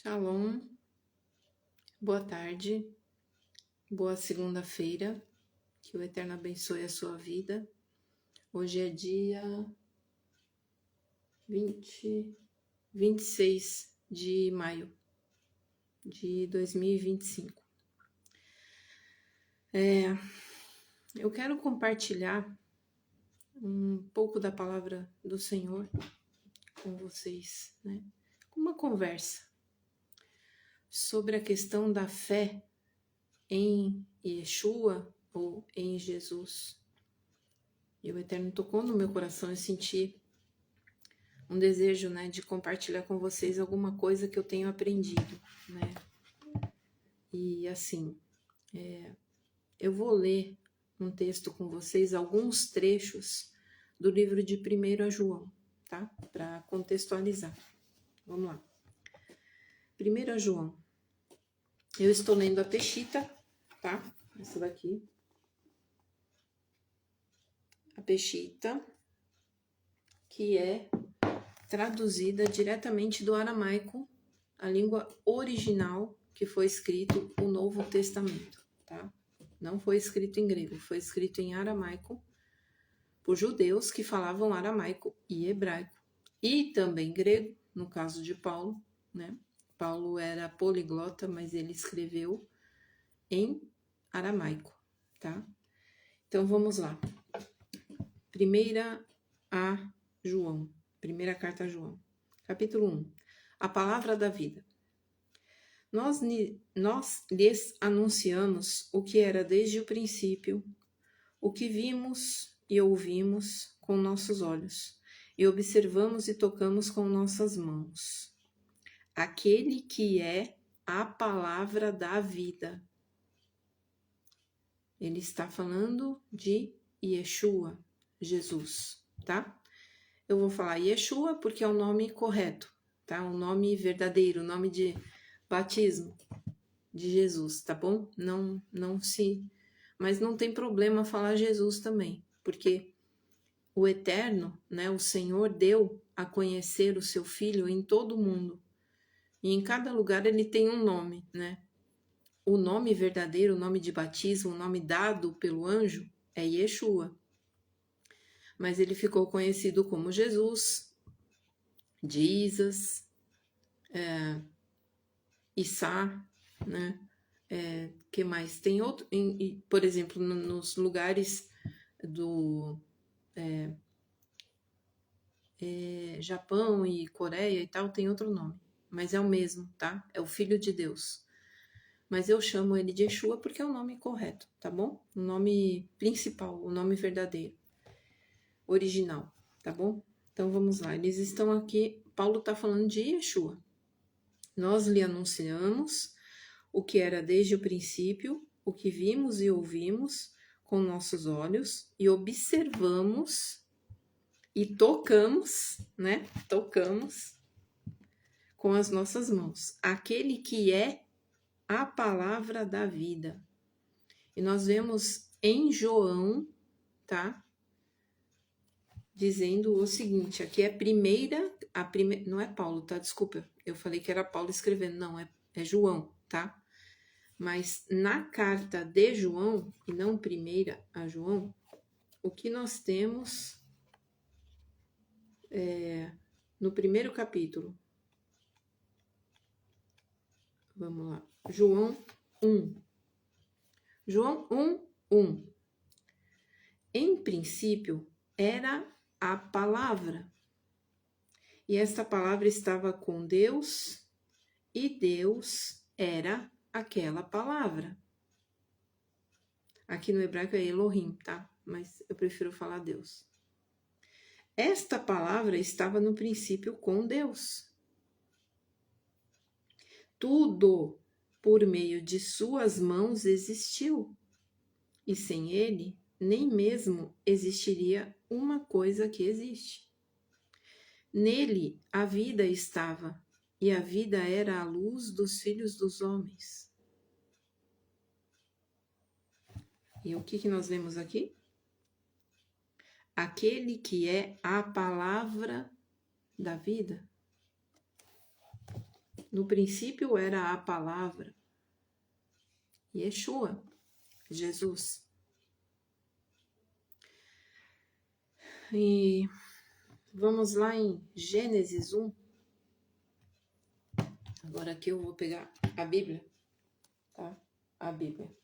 Shalom, boa tarde, boa segunda-feira, que o Eterno abençoe a sua vida. Hoje é dia 26 de maio de 2025. Eu quero compartilhar um pouco da palavra do Senhor com vocês, né? Uma conversa sobre a questão da fé em Yeshua ou em Jesus. E o Eterno tocou no meu coração e senti um desejo, né, de compartilhar com vocês alguma coisa que eu tenho aprendido, né? E assim, eu vou ler um texto com vocês, alguns trechos do livro de 1 João, tá? Para contextualizar. Vamos lá. 1 João. Eu estou lendo a Peshita, tá? Essa daqui. A Peshita, que é traduzida diretamente do aramaico, a língua original que foi escrito o Novo Testamento, tá? Não foi escrito em grego, foi escrito em aramaico por judeus que falavam aramaico e hebraico, e também grego, no caso de Paulo, né? Paulo era poliglota, mas ele escreveu em aramaico, tá? Então vamos lá. Primeira carta a João, capítulo 1. A palavra da vida. Nós lhes anunciamos o que era desde o princípio, o que vimos e ouvimos com nossos olhos, e observamos e tocamos com nossas mãos. Aquele que é a palavra da vida. Ele está falando de Yeshua, Jesus, tá? Eu vou falar Yeshua porque é o nome correto, tá? O nome verdadeiro, o nome de batismo de Jesus, tá bom? Mas não tem problema falar Jesus também, porque o Eterno, né, o Senhor deu a conhecer o seu Filho em todo o mundo. E em cada lugar ele tem um nome, né? O nome verdadeiro, o nome de batismo, o nome dado pelo anjo é Yeshua. Mas ele ficou conhecido como Jesus, Jesus, Issá, né? Que mais? Tem outro, por exemplo, nos lugares do Japão e Coreia e tal, tem outro nome, mas é o mesmo, tá? É o Filho de Deus. Mas eu chamo ele de Yeshua porque é o nome correto, tá bom? O nome principal, o nome verdadeiro, original, tá bom? Então vamos lá, eles estão aqui, Paulo está falando de Yeshua. Nós lhe anunciamos o que era desde o princípio, o que vimos e ouvimos com nossos olhos e observamos e tocamos, né? Tocamos com as nossas mãos. Aquele que é a palavra da vida. E nós vemos em João, tá? Dizendo o seguinte, aqui é não é Paulo, tá? Desculpa, eu falei que era Paulo escrevendo, não, é João, tá? Mas na carta de João, e não primeira a João, o que nós temos no primeiro capítulo. Vamos lá. João 1. João 1. Em princípio era a palavra. E esta palavra estava com Deus, e Deus era aquela palavra. Aqui no hebraico é Elohim, tá? Mas eu prefiro falar Deus. Esta palavra estava no princípio com Deus. Tudo por meio de suas mãos existiu. E sem ele, nem mesmo existiria uma coisa que existe. Nele a vida estava, e a vida era a luz dos filhos dos homens. E o que nós vemos aqui? Aquele que é a palavra da vida. No princípio era a palavra, Yeshua, Jesus. E vamos lá em Gênesis 1. Agora aqui eu vou pegar a Bíblia, tá? A Bíblia.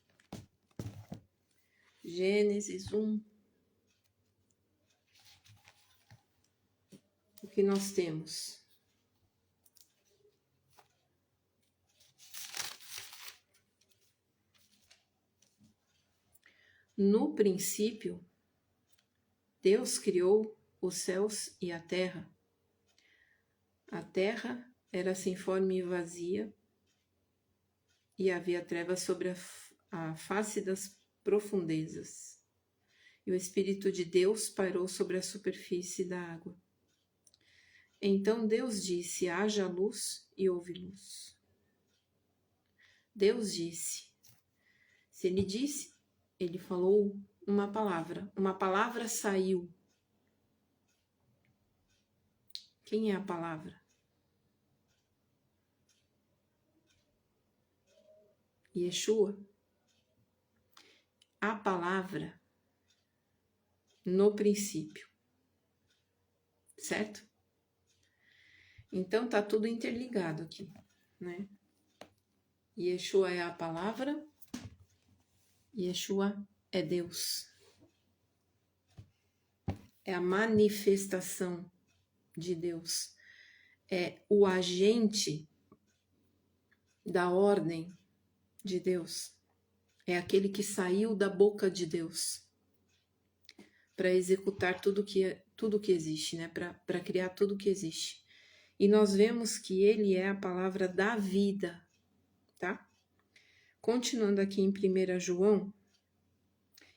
Gênesis 1. O que nós temos? No princípio, Deus criou os céus e a terra. A terra era sem forma e vazia, e havia trevas sobre a face das profundezas. E o Espírito de Deus pairou sobre a superfície da água. Então Deus disse: haja luz, e houve luz. Deus disse. Se ele disse, ele falou uma palavra saiu. Quem é a palavra? Yeshua. A palavra no princípio. Certo? Então tá tudo interligado aqui, né? Yeshua é a palavra, Yeshua é Deus. É a manifestação de Deus. É o agente da ordem de Deus. É aquele que saiu da boca de Deus para executar tudo que existe, né? Para criar tudo que existe. E nós vemos que ele é a palavra da vida, tá? Continuando aqui em 1 João,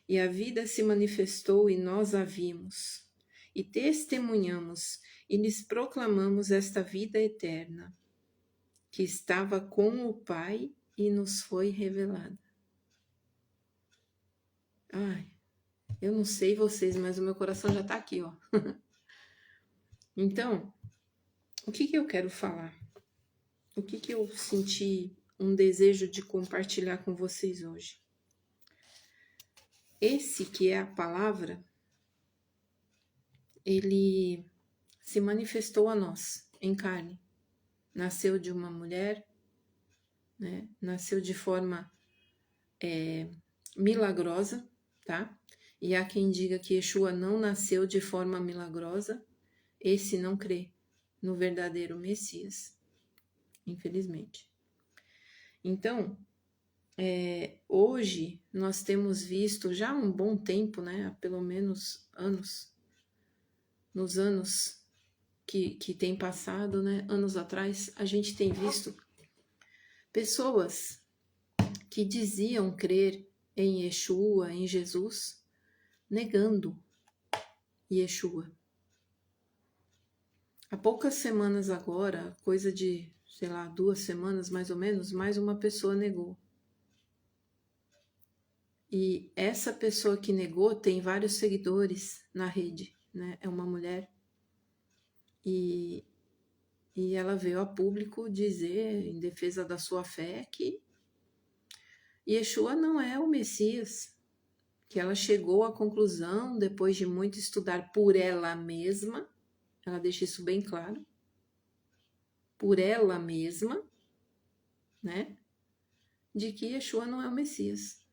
e a vida se manifestou e nós a vimos, e testemunhamos e lhes proclamamos esta vida eterna, que estava com o Pai e nos foi revelada. Ai, eu não sei vocês, mas o meu coração já tá aqui, ó. Então, o que eu quero falar? O que eu senti um desejo de compartilhar com vocês hoje? Esse que é a palavra, ele se manifestou a nós em carne. Nasceu de uma mulher, né? Nasceu de forma milagrosa, tá? E há quem diga que Yeshua não nasceu de forma milagrosa, esse não crê no verdadeiro Messias, infelizmente. Então, hoje nós temos visto já há um bom tempo, né? Há pelo menos anos, nos anos que tem passado, né? Anos atrás, a gente tem visto pessoas que diziam crer em Yeshua, em Jesus, negando Yeshua. Há poucas semanas agora, coisa de, 2 semanas mais ou menos, mais uma pessoa negou. E essa pessoa que negou tem vários seguidores na rede, né? É uma mulher. E ela veio a público dizer, em defesa da sua fé, que Yeshua não é o Messias, que ela chegou à conclusão, depois de muito estudar por ela mesma, ela deixa isso bem claro, por ela mesma, né, de que Yeshua não é o Messias.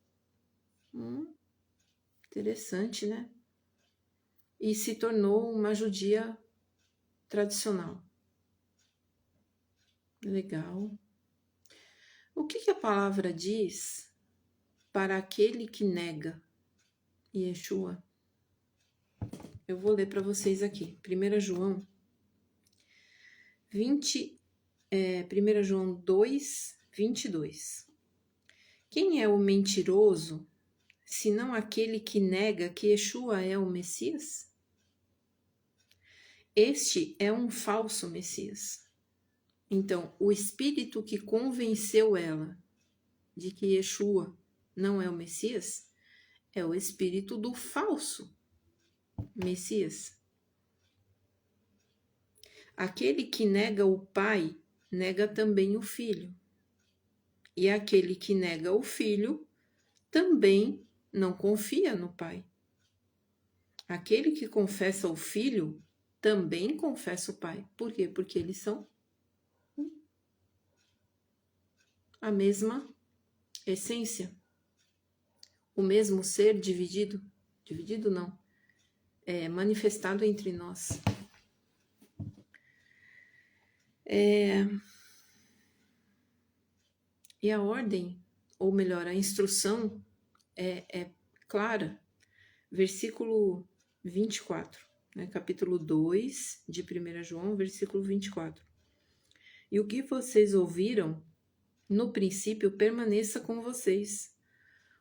Interessante, né? E se tornou uma judia tradicional. Legal. O que a palavra diz para aquele que nega Yeshua? Eu vou ler para vocês aqui. 1 João 2, 22. Quem é o mentiroso, senão aquele que nega que Yeshua é o Messias? Este é um falso Messias. Então, o espírito que convenceu ela de que Yeshua não é o Messias é o espírito do falso Messias. Aquele que nega o Pai nega também o Filho. E aquele que nega o Filho também não confia no Pai. Aquele que confessa o Filho também confessa o Pai. Por quê? Porque eles são a mesma essência. O mesmo ser dividido. Dividido não. É manifestado entre nós. E a ordem, ou melhor, a instrução é clara. Versículo 24, né? Capítulo 2 de 1 João, versículo 24. E o que vocês ouviram no princípio permaneça com vocês.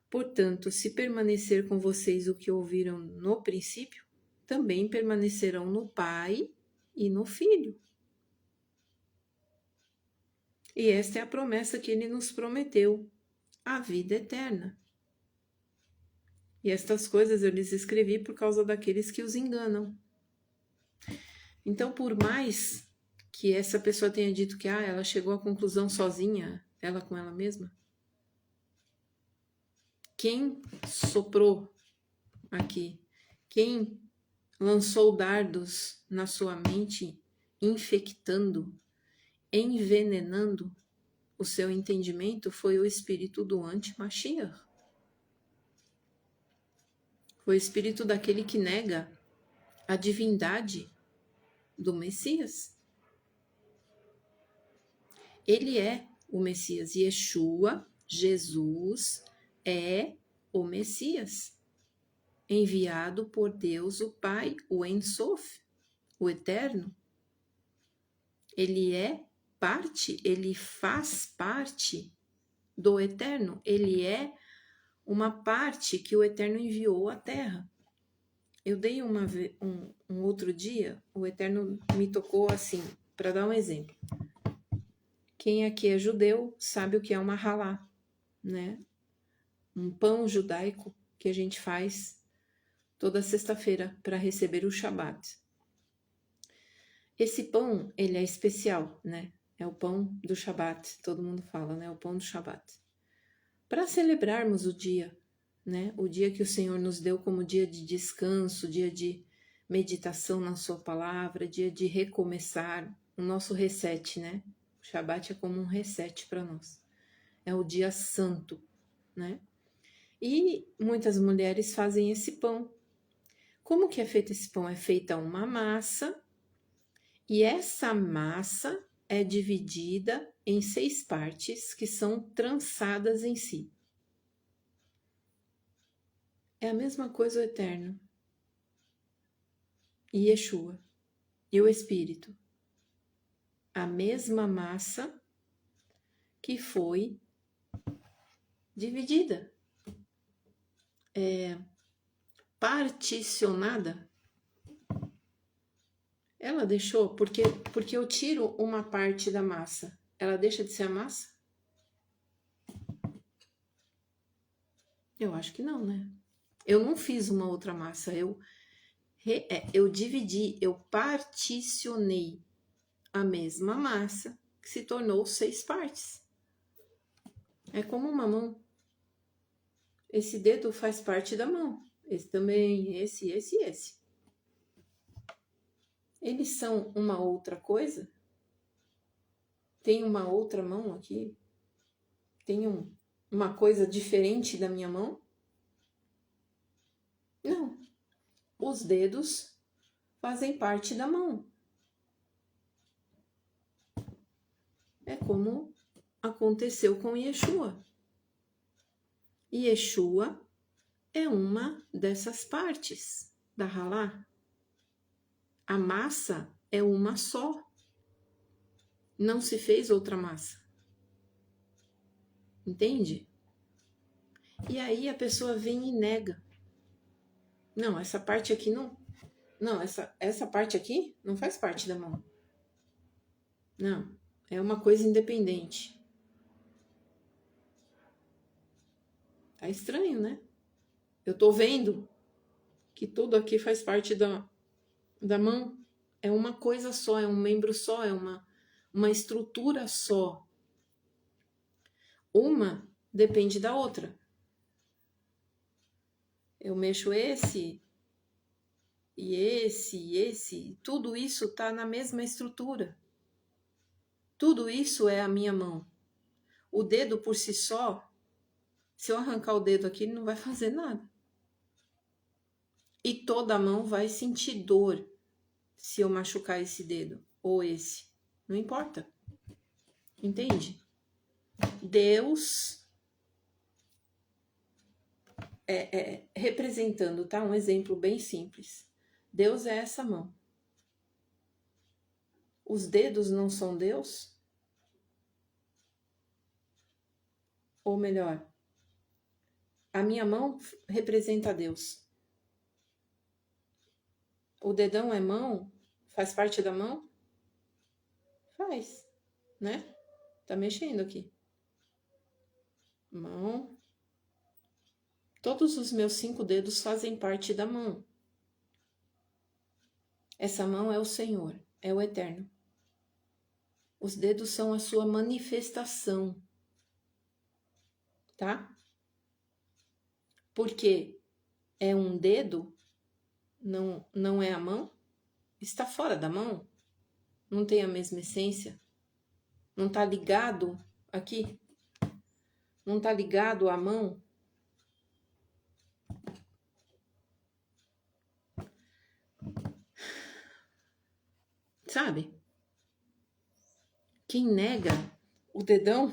Portanto, se permanecer com vocês o que ouviram no princípio, também permanecerão no Pai e no Filho. E esta é a promessa que ele nos prometeu, a vida eterna. E estas coisas eu lhes escrevi por causa daqueles que os enganam. Então, por mais que essa pessoa tenha dito que ela chegou à conclusão sozinha, ela com ela mesma, quem soprou aqui, quem lançou dardos na sua mente, infectando, envenenando o seu entendimento, foi o espírito do anti-Mashiach. Foi o espírito daquele que nega a divindade do Messias. Ele é o Messias. Yeshua, Jesus, é o Messias, enviado por Deus o Pai, o En Sof, o Eterno. Ele é parte, ele faz parte do Eterno. Ele é uma parte que o Eterno enviou à Terra. Eu dei um outro dia, o Eterno me tocou assim, para dar um exemplo. Quem aqui é judeu sabe o que é uma halá, né? Um pão judaico que a gente faz toda sexta-feira para receber o Shabat. Esse pão, ele é especial, né? É o pão do Shabat, todo mundo fala, né? O pão do Shabat. Para celebrarmos o dia, né? O dia que o Senhor nos deu como dia de descanso, dia de meditação na sua palavra, dia de recomeçar, o nosso reset, né? O Shabat é como um reset para nós. É o dia santo, né? E muitas mulheres fazem esse pão. Como que é feito esse pão? É feita uma massa e essa massa é dividida em 6 partes que são trançadas em si. É a mesma coisa o Eterno e Yeshua e o Espírito. A mesma massa que foi dividida, particionada. Ela deixou, porque eu tiro uma parte da massa, ela deixa de ser a massa? Eu acho que não, né? Eu não fiz uma outra massa, eu dividi, eu particionei a mesma massa que se tornou 6 partes. É como uma mão. Esse dedo faz parte da mão. Esse também, esse. Eles são uma outra coisa? Tem uma outra mão aqui? Tem uma coisa diferente da minha mão? Não. Os dedos fazem parte da mão. É como aconteceu com Yeshua. Yeshua é uma dessas partes da halá. A massa é uma só. Não se fez outra massa. Entende? E aí a pessoa vem e nega. Não, essa parte aqui não. Não, essa parte aqui não faz parte da mão. Não, é uma coisa independente. Tá estranho, né? Eu tô vendo que tudo aqui faz parte da mão. É uma coisa só, é um membro só, é uma estrutura só. Uma depende da outra. Eu mexo esse, e esse, tudo isso está na mesma estrutura. Tudo isso é a minha mão. O dedo por si só, se eu arrancar o dedo aqui, ele não vai fazer nada. E toda a mão vai sentir dor se eu machucar esse dedo ou esse. Não importa. Entende? Deus representando, tá? Um exemplo bem simples. Deus é essa mão. Os dedos não são Deus? Ou melhor, a minha mão representa Deus. O dedão é mão? Faz parte da mão? Faz, né? Tá mexendo aqui. Mão. Todos os meus 5 dedos fazem parte da mão. Essa mão é o Senhor, é o Eterno. Os dedos são a sua manifestação, tá? Porque é um dedo, não é a mão, está fora da mão, não tem a mesma essência, não está ligado aqui, não está ligado à mão. Sabe? Quem nega o dedão,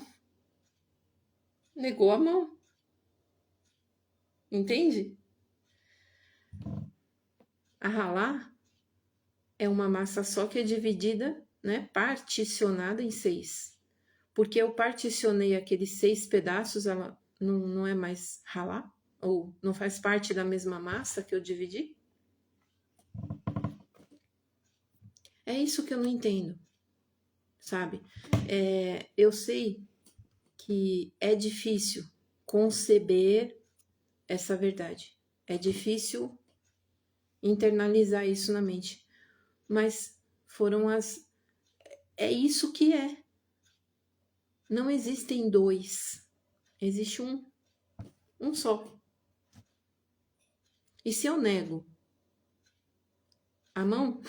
negou a mão. Entende? A ralá é uma massa só que é dividida, né, particionada em 6. Porque eu particionei aqueles 6 pedaços, ela não é mais ralá? Ou não faz parte da mesma massa que eu dividi? É isso que eu não entendo, sabe? Eu sei que é difícil conceber essa verdade. É difícil internalizar isso na mente. Mas é isso que é. Não existem 2. Existe um só. E se eu nego a mão,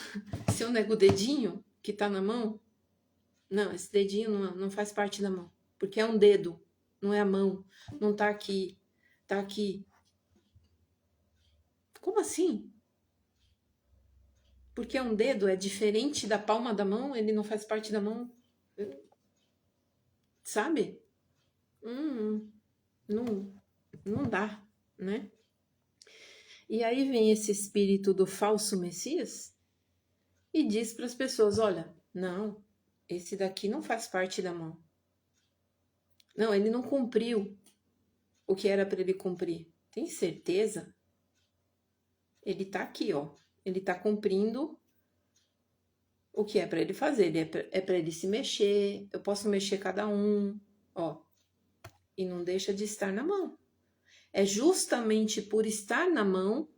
se eu nego o dedinho que tá na mão, não, esse dedinho não faz parte da mão. Porque é um dedo, não é a mão. Não tá aqui, tá aqui. Como assim? Porque um dedo é diferente da palma da mão, ele não faz parte da mão. Sabe? Não dá, né? E aí vem esse espírito do falso Messias e diz para as pessoas, olha, não, esse daqui não faz parte da mão. Não, ele não cumpriu o que era para ele cumprir. Tem certeza? Ele tá aqui, ó. Ele tá cumprindo o que é para ele fazer. É para ele se mexer. Eu posso mexer cada um, ó. E não deixa de estar na mão. É justamente por estar na mão,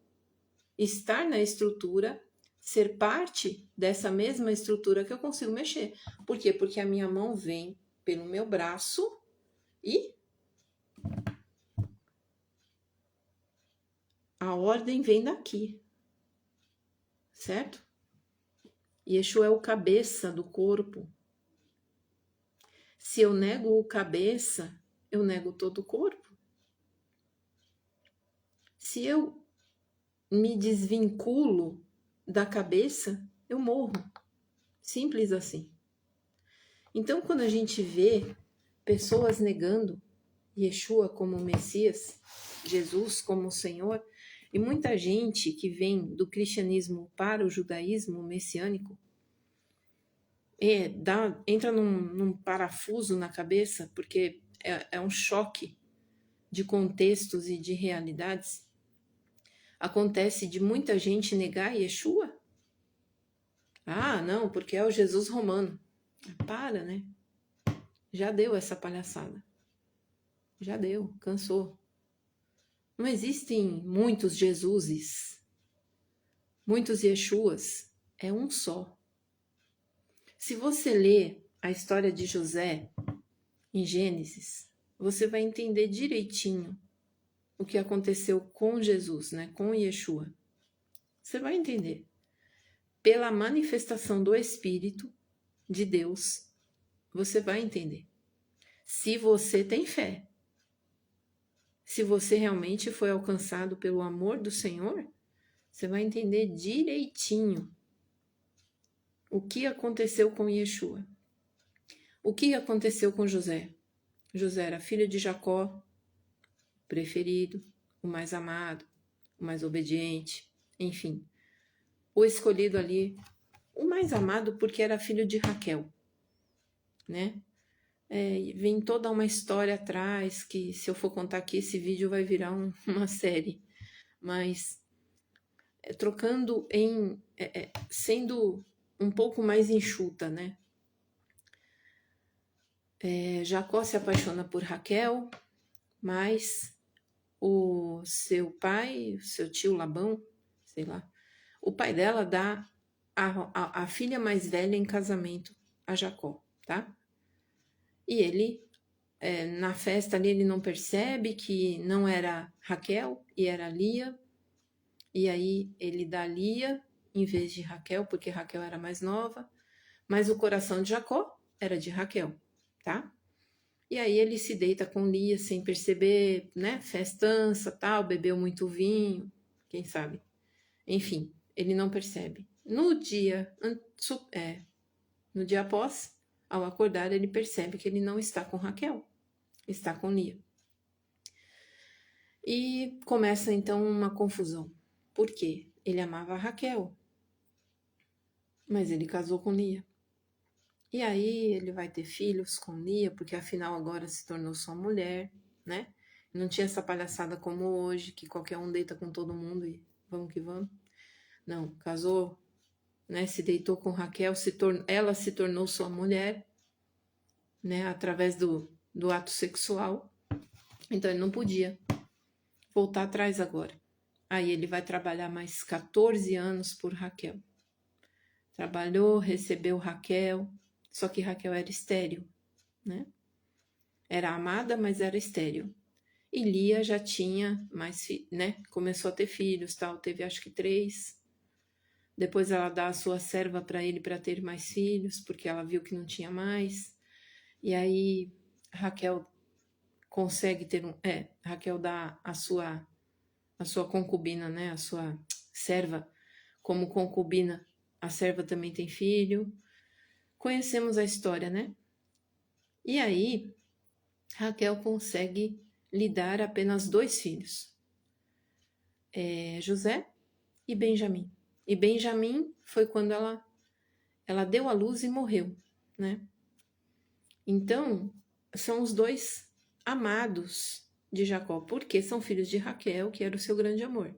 estar na estrutura, ser parte dessa mesma estrutura que eu consigo mexer. Por quê? Porque a minha mão vem pelo meu braço e a ordem vem daqui, certo? Yeshua é o cabeça do corpo. Se eu nego o cabeça, eu nego todo o corpo. Se eu me desvinculo da cabeça, eu morro. Simples assim. Então, quando a gente vê pessoas negando Yeshua como Messias, Jesus como Senhor, e muita gente que vem do cristianismo para o judaísmo messiânico, entra num parafuso na cabeça, porque é um choque de contextos e de realidades. Acontece de muita gente negar Yeshua? Ah, não, porque é o Jesus romano. Para, né? Já deu essa palhaçada. Já deu, cansou. Não existem muitos Jesuses, muitos Yeshuas, é um só. Se você lê a história de José em Gênesis, você vai entender direitinho o que aconteceu com Jesus, né? Com Yeshua. Você vai entender. Pela manifestação do Espírito de Deus, você vai entender. Se você tem fé, se você realmente foi alcançado pelo amor do Senhor, você vai entender direitinho o que aconteceu com Yeshua. O que aconteceu com José? José era filho de Jacó, preferido, o mais amado, o mais obediente, enfim. O escolhido ali, o mais amado porque era filho de Raquel, né? Vem toda uma história atrás que, se eu for contar aqui, esse vídeo vai virar uma série. Mas, trocando sendo um pouco mais enxuta, né? Jacó se apaixona por Raquel, mas o seu pai, o seu tio Labão, sei lá, o pai dela dá a filha mais velha em casamento a Jacó, tá? E ele, na festa ali, ele não percebe que não era Raquel e era Lia. E aí ele dá Lia em vez de Raquel, porque Raquel era mais nova. Mas o coração de Jacó era de Raquel, tá? E aí ele se deita com Lia sem perceber, né? Festança, tal, bebeu muito vinho, quem sabe? Enfim, ele não percebe. No dia após, ao acordar, ele percebe que ele não está com Raquel, está com Lia. E começa então uma confusão. Por quê? Ele amava a Raquel, mas ele casou com Lia. E aí ele vai ter filhos com Lia, porque afinal agora se tornou sua mulher, né? Não tinha essa palhaçada como hoje, que qualquer um deita com todo mundo e vamos que vamos. Não, casou, né? Se deitou com Raquel, ela se tornou sua mulher, né? Através do ato sexual. Então ele não podia voltar atrás agora. Aí ele vai trabalhar mais 14 anos por Raquel. Trabalhou, recebeu Raquel, só que Raquel era estéril, né? Era amada, mas era estéril. E Lia já tinha mais, né? Começou a ter filhos, tal, teve acho que 3. Depois ela dá a sua serva para ele para ter mais filhos, porque ela viu que não tinha mais. E aí Raquel consegue ter Raquel dá a sua concubina, né? A sua serva como concubina. A serva também tem filho. Conhecemos a história, né? E aí, Raquel consegue lhe dar apenas 2 filhos. José e Benjamim. E Benjamim foi quando ela deu à luz e morreu, né? Então, são os 2 amados de Jacó, porque são filhos de Raquel, que era o seu grande amor.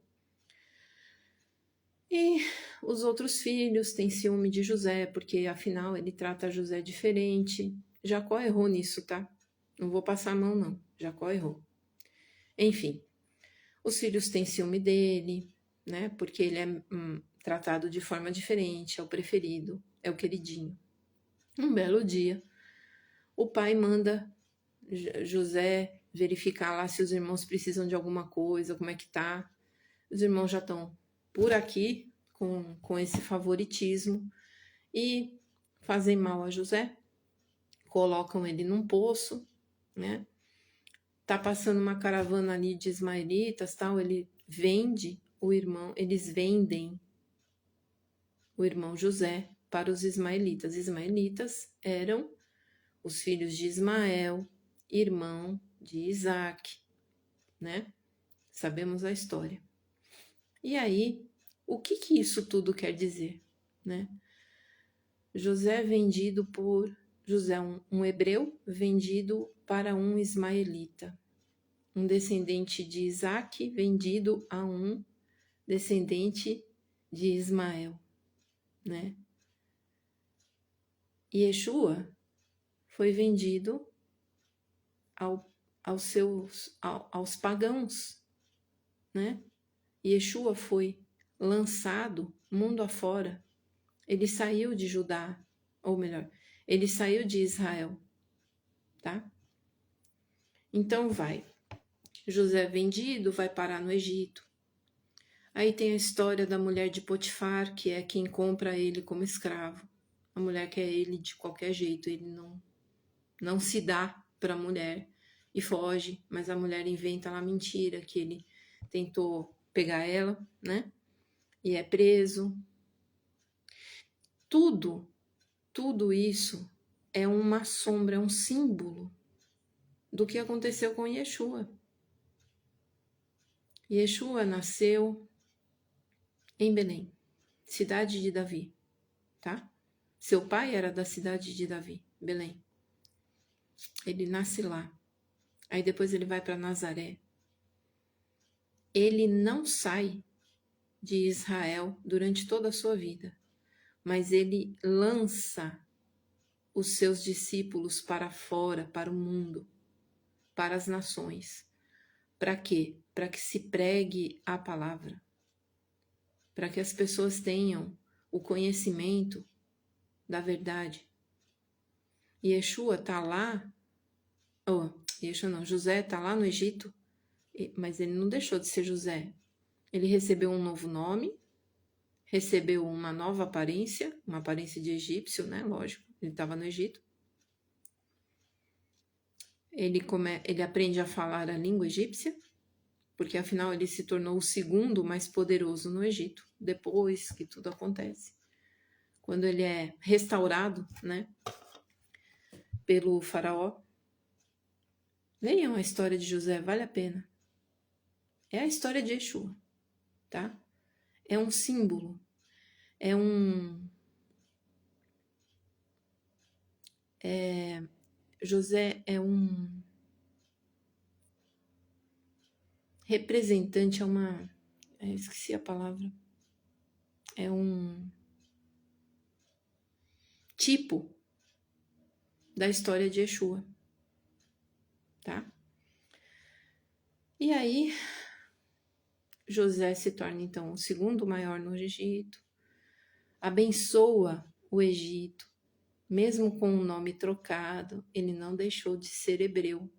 E os outros filhos têm ciúme de José, porque afinal ele trata José diferente. Jacó errou nisso, tá? Não vou passar a mão, não. Jacó errou. Enfim, os filhos têm ciúme dele, né? Porque ele é tratado de forma diferente, é o preferido, é o queridinho. Um belo dia, o pai manda José verificar lá se os irmãos precisam de alguma coisa, como é que tá. Os irmãos já estão por aqui com esse favoritismo e fazem mal a José, colocam ele num poço, né? Tá passando uma caravana ali de ismaelitas, tal, eles vendem o irmão José para os ismaelitas. Ismaelitas eram os filhos de Ismael, irmão de Isaac, né? Sabemos a história. E aí, o que isso tudo quer dizer, né? José um hebreu vendido para um ismaelita. Um descendente de Isaac vendido a um descendente de Ismael, né? Yeshua foi vendido aos pagãos, né? Yeshua foi lançado mundo afora. Ele saiu de Judá, ou melhor, Ele saiu de Israel, tá? Então José é vendido, vai parar no Egito. Aí tem a história da mulher de Potifar, que é quem compra ele como escravo. A mulher quer ele de qualquer jeito, ele não se dá para a mulher e foge, mas a mulher inventa lá mentira que ele tentou pegar ela, né? E é preso. Tudo isso é uma sombra, é um símbolo do que aconteceu com Yeshua. Yeshua nasceu em Belém, cidade de Davi, tá? Seu pai era da cidade de Davi, Belém. Ele nasce lá. Aí depois ele vai para Nazaré. Ele não sai de Israel durante toda a sua vida, mas ele lança os seus discípulos para fora, para o mundo, para as nações. Para quê? Para que se pregue a palavra, para que as pessoas tenham o conhecimento da verdade. Yeshua está lá, Yeshua não, José está lá no Egito, mas ele não deixou de ser José. Ele recebeu um novo nome, recebeu uma nova aparência, uma aparência de egípcio, né? Lógico, ele estava no Egito. Ele aprende a falar a língua egípcia, porque afinal ele se tornou o segundo mais poderoso no Egito, depois que tudo acontece. Quando ele é restaurado, né, pelo faraó. Leiam a história de José, vale a pena. É a história de Yeshua, tá? É um símbolo, José é um representante, esqueci a palavra, é um tipo da história de Yeshua, tá? E aí, José se torna então o segundo maior no Egito, abençoa o Egito, mesmo com o nome trocado, ele não deixou de ser hebreu,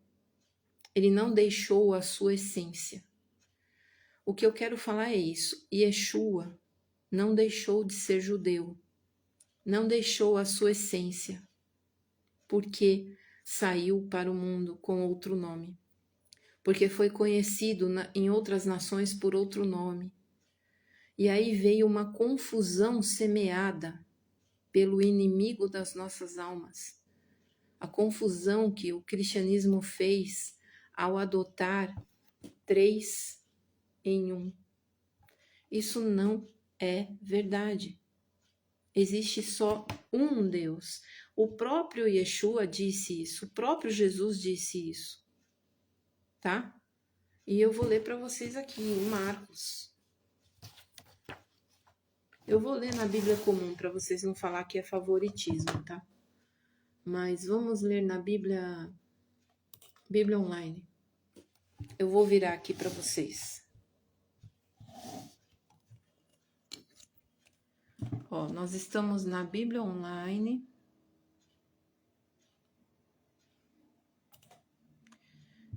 ele não deixou a sua essência. O que eu quero falar é isso, Yeshua não deixou de ser judeu, não deixou a sua essência, porque saiu para o mundo com outro nome, porque foi conhecido em outras nações por outro nome. E aí veio uma confusão semeada pelo inimigo das nossas almas. A confusão que o cristianismo fez ao adotar 3 em 1. Isso não é verdade. Existe só um Deus. O próprio Yeshua disse isso, o próprio Jesus disse isso, tá? E eu vou ler para vocês aqui em Marcos. Eu vou ler na Bíblia comum para vocês não falar que é favoritismo, tá? Mas vamos ler na Bíblia online. Eu vou virar aqui para vocês. Ó, nós estamos na Bíblia online.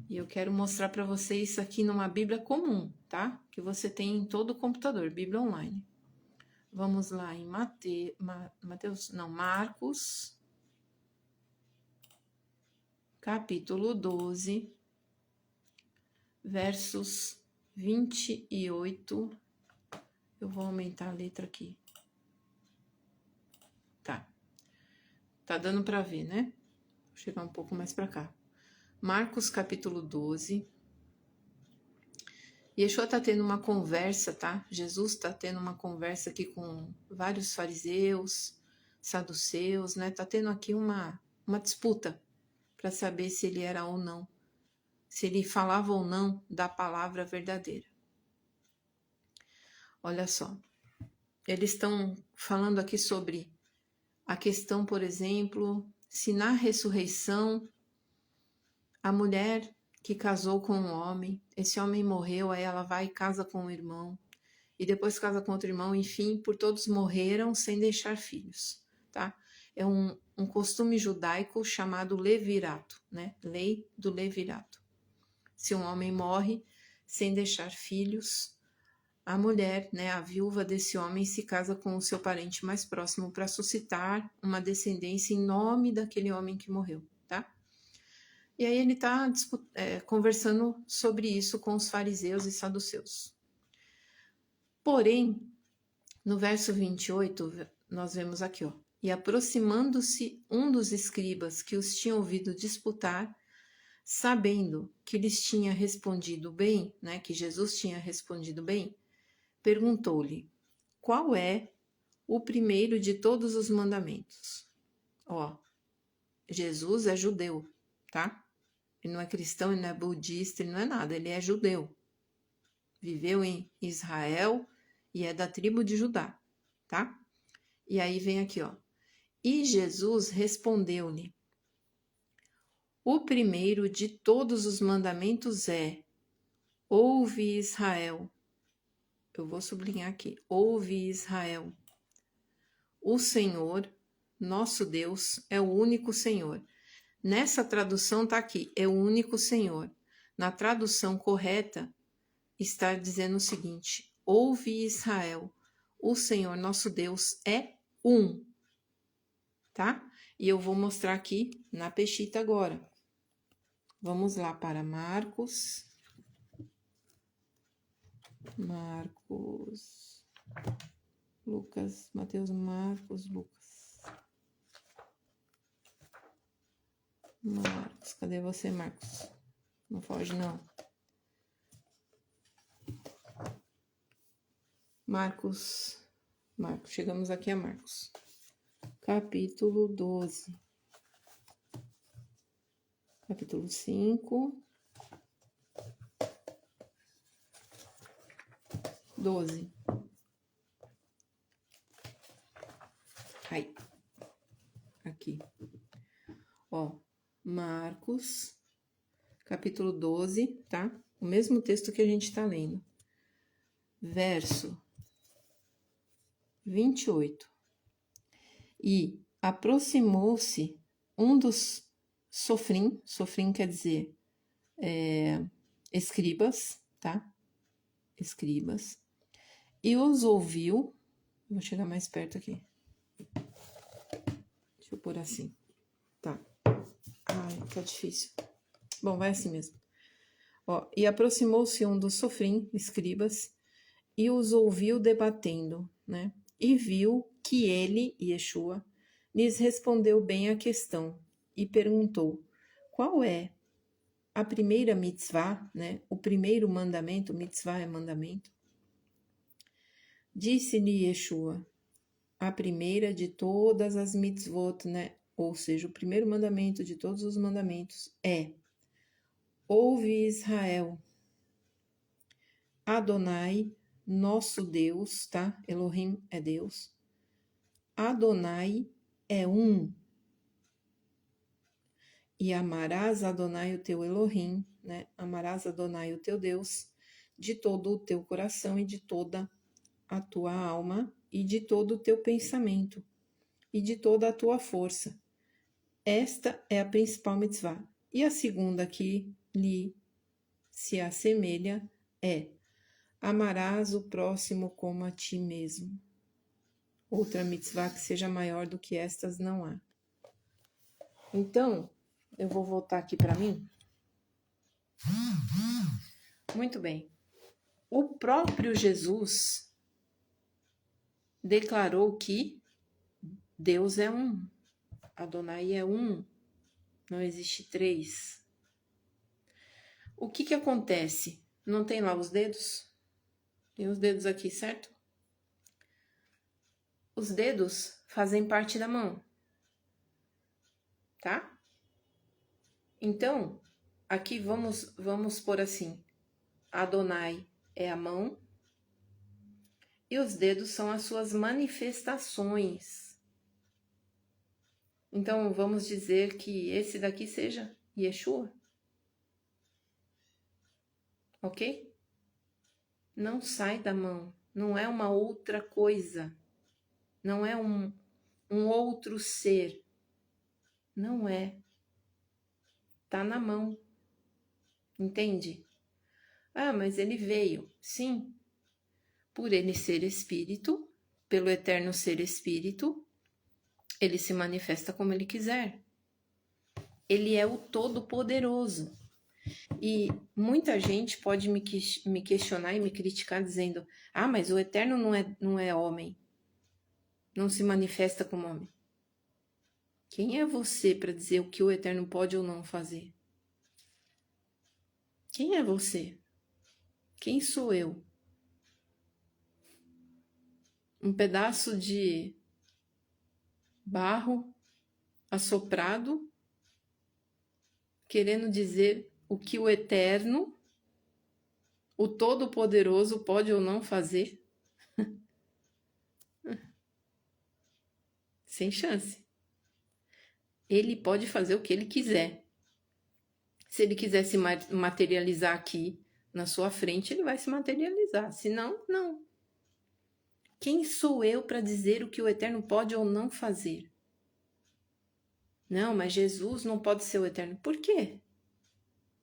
E eu quero mostrar para vocês isso aqui numa Bíblia comum, tá? Que você tem em todo o computador, Bíblia online. Vamos lá em Marcos, capítulo 12, versos 28. Eu vou aumentar a letra aqui. Tá dando para ver, né? Vou chegar um pouco mais para cá. Marcos, capítulo 12. Yeshua tá tendo uma conversa, tá? Jesus tá tendo uma conversa aqui com vários fariseus, saduceus, né? Tá tendo aqui uma disputa para saber se ele era ou não, se ele falava ou não da palavra verdadeira. Olha só, eles estão falando aqui sobre a questão, por exemplo, se na ressurreição a mulher que casou com um homem, esse homem morreu, aí ela vai e casa com um irmão, e depois casa com outro irmão, enfim, por todos morreram sem deixar filhos, tá? É um um costume judaico chamado levirato, né? Lei do levirato. Se um homem morre sem deixar filhos, a mulher, né, a viúva desse homem, se casa com o seu parente mais próximo para suscitar uma descendência em nome daquele homem que morreu, tá? E aí ele está conversando sobre isso com os fariseus e saduceus. Porém, no verso 28, nós vemos aqui, ó. E aproximando-se um dos escribas que os tinha ouvido disputar, sabendo que lhes tinha respondido bem, né, que Jesus tinha respondido bem, perguntou-lhe: qual é o primeiro de todos os mandamentos? Ó, Jesus é judeu, tá? Ele não é cristão, ele não é budista, ele não é nada, ele é judeu. Viveu em Israel e é da tribo de Judá, tá? E aí vem aqui, ó. E Jesus respondeu-lhe: o primeiro de todos os mandamentos é: ouve, Israel. Eu vou sublinhar aqui: ouve, Israel. O Senhor, nosso Deus, é o único Senhor. Nessa tradução está aqui: é o único Senhor. Na tradução correta, está dizendo o seguinte: ouve, Israel. O Senhor, nosso Deus, é um. Tá? E eu vou mostrar aqui na Peshita agora. Vamos lá para Marcos. Lucas, Mateus, Marcos, Lucas. Marcos, cadê você, Marcos? Não foge, não. Marcos, chegamos aqui a Marcos. Capítulo 12. Capítulo 5. 12. Aí. Aqui. Ó, Marcos, capítulo 12, tá? O mesmo texto que a gente tá lendo. Verso 28. E aproximou-se um dos sofrim quer dizer escribas, tá? Escribas. E os ouviu. Vou chegar mais perto aqui. Deixa eu pôr assim. Tá. Ai, tá difícil. Bom, vai assim mesmo. Ó, e aproximou-se um dos sofrim, escribas, e os ouviu debatendo, né? E viu que ele, Yeshua, lhes respondeu bem a questão e perguntou: qual é a primeira mitzvah, né? O primeiro mandamento, mitzvah é mandamento. Disse-lhe Yeshua: a primeira de todas as mitzvot, né? Ou seja, o primeiro mandamento de todos os mandamentos é: ouve, Israel, Adonai, nosso Deus, tá? Elohim é Deus. Adonai é um. E amarás Adonai o teu Elohim, né? Amarás Adonai o teu Deus de todo o teu coração e de toda a tua alma e de todo o teu pensamento e de toda a tua força. Esta é a principal mitzvah. E a segunda que lhe se assemelha é: amarás o próximo como a ti mesmo. Outra mitzvah que seja maior do que estas não há. Então, eu vou voltar aqui para mim. Muito bem. O próprio Jesus declarou que Deus é um. Adonai é um. Não existe três. O que acontece? Não tem lá os dedos? Tem os dedos aqui, certo? Os dedos fazem parte da mão, tá? Então, aqui vamos pôr assim: Adonai é a mão e os dedos são as suas manifestações. Então, vamos dizer que esse daqui seja Yeshua. Ok? Não sai da mão, não é uma outra coisa, não é um outro ser. Não é. Tá na mão. Entende? Ah, mas ele veio. Sim. Por ele ser espírito, pelo eterno ser espírito, ele se manifesta como ele quiser. Ele é o Todo-Poderoso. E muita gente pode me questionar e me criticar dizendo: ah, mas o eterno não é homem. Não se manifesta como homem. Quem é você para dizer o que o eterno pode ou não fazer? Quem é você? Quem sou eu? Um pedaço de barro assoprado, querendo dizer o que o eterno, o Todo-Poderoso pode ou não fazer? Sem chance. Ele pode fazer o que ele quiser. Se ele quiser se materializar aqui na sua frente, ele vai se materializar. Se não, não. Quem sou eu para dizer o que o eterno pode ou não fazer? Não, mas Jesus não pode ser o eterno. Por quê?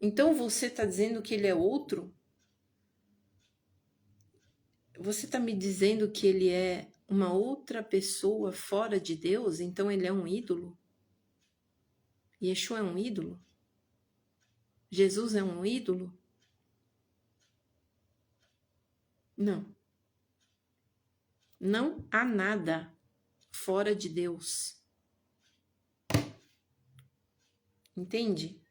Então você está dizendo que ele é outro? Você está me dizendo que ele é uma outra pessoa fora de Deus? Então ele é um ídolo? Yeshua é um ídolo? Jesus é um ídolo? Não. Não há nada fora de Deus. Entende?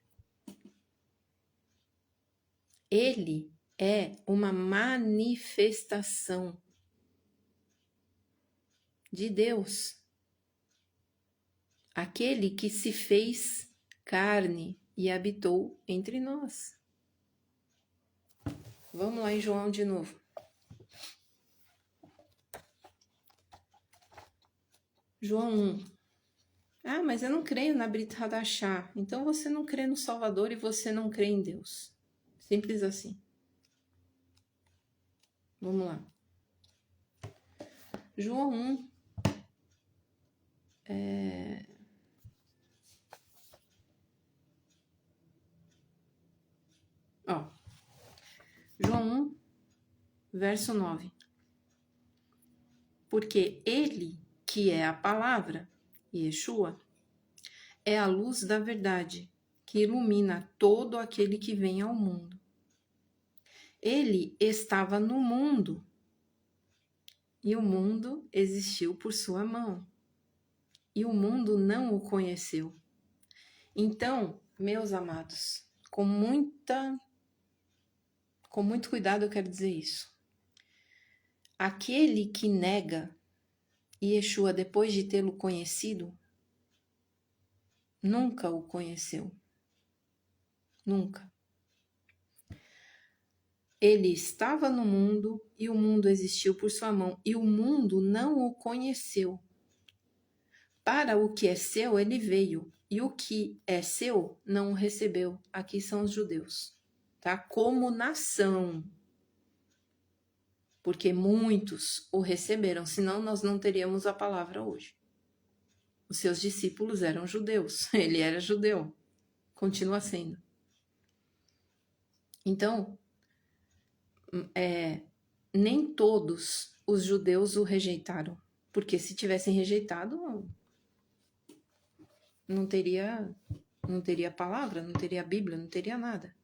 Ele é uma manifestação de Deus. Aquele que se fez carne e habitou entre nós. Vamos lá em João de novo. João 1. Ah, mas eu não creio na Brit Hadashah. Então você não crê no Salvador e você não crê em Deus. Simples assim. Vamos lá. João 1. João 1, verso 9. Porque ele, que é a palavra, Yeshua, é a luz da verdade, que ilumina todo aquele que vem ao mundo. Ele estava no mundo, e o mundo existiu por sua mão, e o mundo não o conheceu. Então, meus amados, com muito cuidado eu quero dizer isso. Aquele que nega Yeshua depois de tê-lo conhecido, nunca o conheceu. Nunca. Ele estava no mundo e o mundo existiu por sua mão, e o mundo não o conheceu. Para o que é seu, ele veio, e o que é seu não o recebeu. Aqui são os judeus, tá? Como nação. Porque muitos o receberam, senão nós não teríamos a palavra hoje. Os seus discípulos eram judeus, ele era judeu, continua sendo. Então, nem todos os judeus o rejeitaram, porque se tivessem rejeitado, não teria palavra, não teria Bíblia, não teria nada.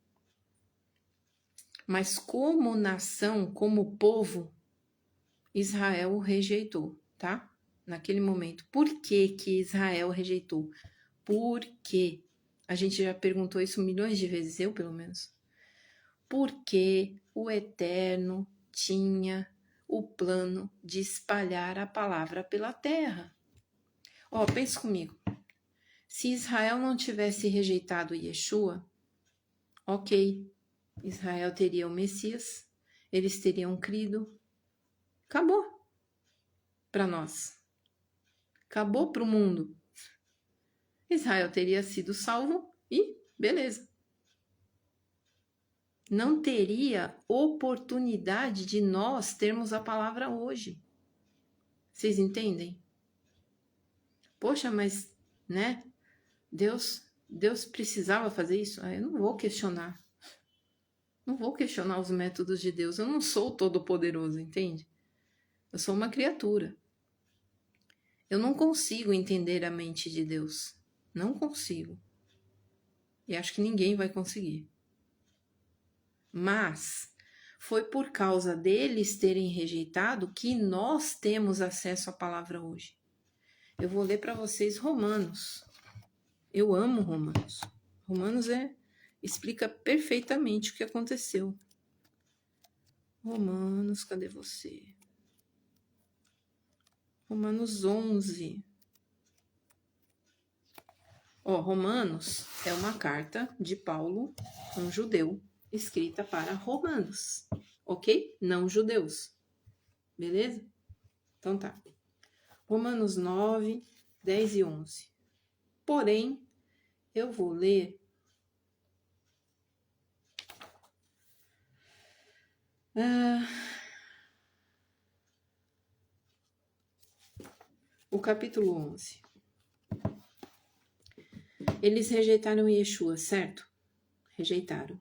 Mas como nação, como povo, Israel o rejeitou, tá? Naquele momento. Por que Israel rejeitou? Porque a gente já perguntou isso milhões de vezes, eu pelo menos. Porque o Eterno tinha o plano de espalhar a palavra pela terra. Ó, pensa comigo. Se Israel não tivesse rejeitado Yeshua, ok, Israel teria o Messias, eles teriam crido, acabou para nós, acabou para o mundo. Israel teria sido salvo e beleza. Não teria oportunidade de nós termos a palavra hoje. Vocês entendem? Poxa, mas, né? Deus precisava fazer isso? Eu não vou questionar. Não vou questionar os métodos de Deus. Eu não sou todo-poderoso, entende? Eu sou uma criatura. Eu não consigo entender a mente de Deus. Não consigo. E acho que ninguém vai conseguir. Mas foi por causa deles terem rejeitado que nós temos acesso à palavra hoje. Eu vou ler para vocês Romanos. Eu amo Romanos. Romanos explica perfeitamente o que aconteceu. Romanos, cadê você? Romanos 11. Romanos é uma carta de Paulo, um judeu, escrita para romanos, ok? Não judeus, beleza? Então tá. Romanos 9, 10 e 11. Porém, eu vou ler o capítulo 11. Eles rejeitaram Yeshua, certo? Rejeitaram.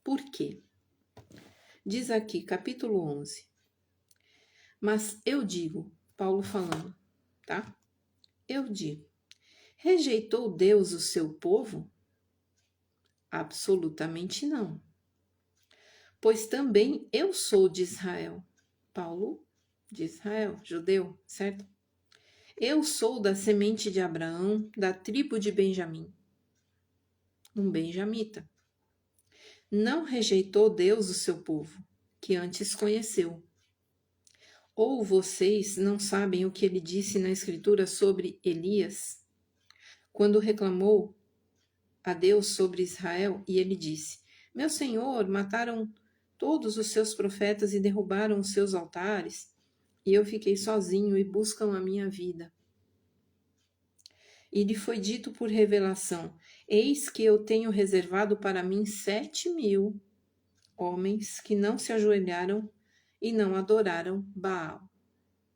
Por quê? Diz aqui, capítulo 11. Mas eu digo, Paulo falando, tá? Eu digo, rejeitou Deus o seu povo? Absolutamente não. Pois também eu sou de Israel. Paulo de Israel, judeu, certo? Eu sou da semente de Abraão, da tribo de Benjamim. Um benjamita. Não rejeitou Deus o seu povo, que antes conheceu. Ou vocês não sabem o que ele disse na Escritura sobre Elias, quando reclamou a Deus sobre Israel, e ele disse: Meu Senhor, mataram todos os seus profetas e derrubaram os seus altares, e eu fiquei sozinho e buscam a minha vida. E lhe foi dito por revelação: Eis que eu tenho reservado para mim 7.000 homens que não se ajoelharam e não adoraram Baal.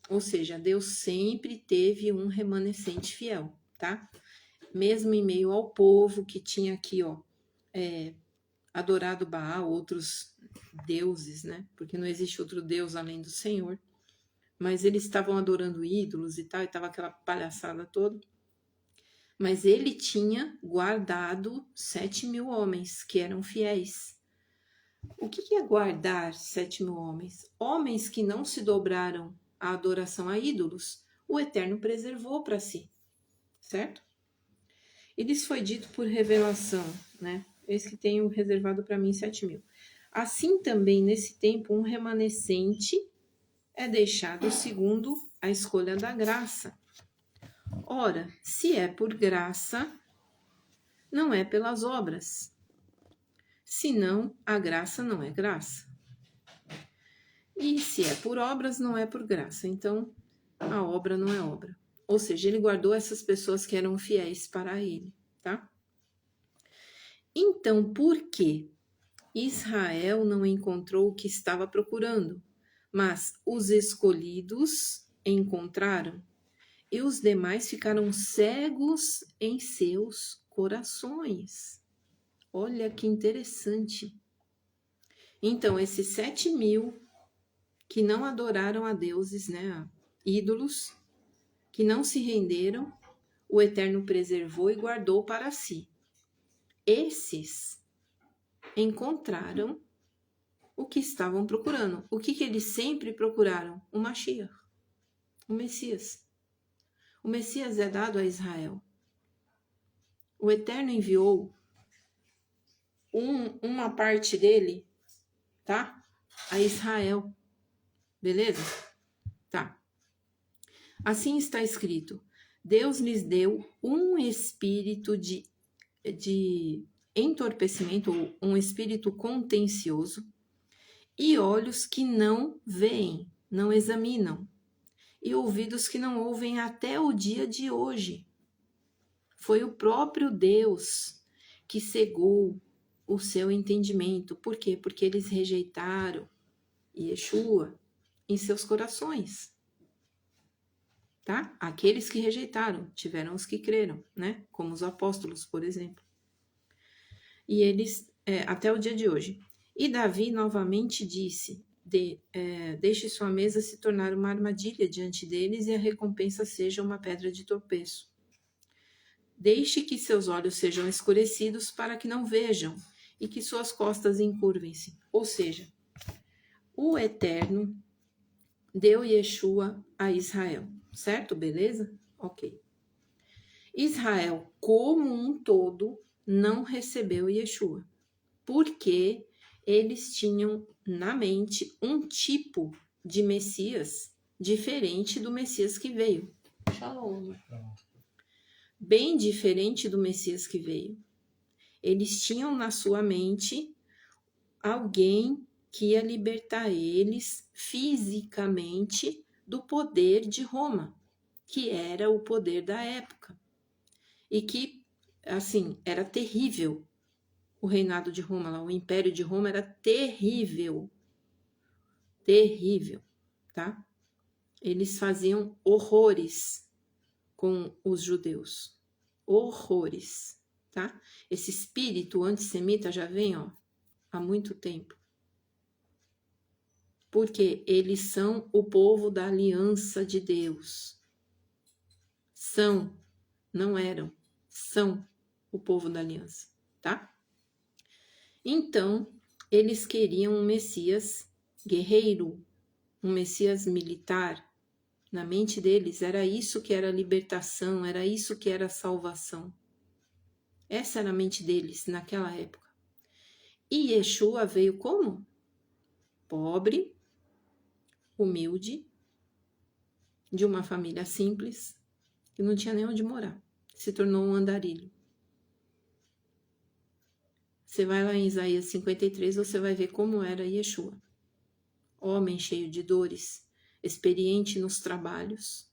Ou seja, Deus sempre teve um remanescente fiel, tá? Mesmo em meio ao povo que tinha aqui, adorado Baal, outros deuses, né? Porque não existe outro Deus além do Senhor. Mas eles estavam adorando ídolos e tal, e tava aquela palhaçada toda. Mas ele tinha guardado 7.000 homens que eram fiéis. O que é guardar 7.000 homens? Homens que não se dobraram à adoração a ídolos, o Eterno preservou para si, certo? E lhes foi dito por revelação, né? Eis que tenho reservado para mim 7.000. Assim também, nesse tempo, um remanescente é deixado segundo a escolha da graça. Ora, se é por graça, não é pelas obras. Senão, a graça não é graça. E se é por obras, não é por graça. Então, a obra não é obra. Ou seja, ele guardou essas pessoas que eram fiéis para ele, tá? Então, por que Israel não encontrou o que estava procurando, mas os escolhidos encontraram? E os demais ficaram cegos em seus corações. Olha que interessante. Então, esses 7.000 que não adoraram a deuses, né, a ídolos, que não se renderam, o Eterno preservou e guardou para si. Esses encontraram o que estavam procurando. O que eles sempre procuraram? O Mashiach, o Messias. O Messias é dado a Israel. O Eterno enviou uma parte dele, tá? A Israel. Beleza? Tá. Assim está escrito: Deus lhes deu um espírito de entorpecimento, ou um espírito contencioso, e olhos que não veem, não examinam, e ouvidos que não ouvem até o dia de hoje. Foi o próprio Deus que cegou o seu entendimento. Por quê? Porque eles rejeitaram Yeshua em seus corações. tá? Aqueles que rejeitaram, tiveram os que creram, né? Como os apóstolos, por exemplo. E eles, até o dia de hoje. E Davi novamente disse, deixe sua mesa se tornar uma armadilha diante deles e a recompensa seja uma pedra de tropeço. Deixe que seus olhos sejam escurecidos para que não vejam e que suas costas encurvem-se. Ou seja, o Eterno deu Yeshua a Israel, certo? Beleza? Ok. Israel, como um todo, não recebeu Yeshua, porque eles tinham na mente um tipo de Messias diferente do Messias que veio. Shalom. Bem diferente do Messias que veio. Eles tinham na sua mente alguém que ia libertar eles fisicamente do poder de Roma, que era o poder da época. E que, assim, era terrível. O reinado de Roma, lá, o Império de Roma era terrível. Terrível, tá? Eles faziam horrores com os judeus. Horrores, tá? Esse espírito antissemita já vem, ó, há muito tempo. Porque eles são o povo da aliança de Deus. São, não eram, são o povo da aliança, tá? Então, eles queriam um Messias guerreiro, um Messias militar. Na mente deles, era isso que era libertação, era isso que era salvação. Essa era a mente deles naquela época. E Yeshua veio como? Pobre, humilde, de uma família simples, que não tinha nem onde morar. Se tornou um andarilho. Você vai lá em Isaías 53, você vai ver como era Yeshua. Homem cheio de dores, experiente nos trabalhos.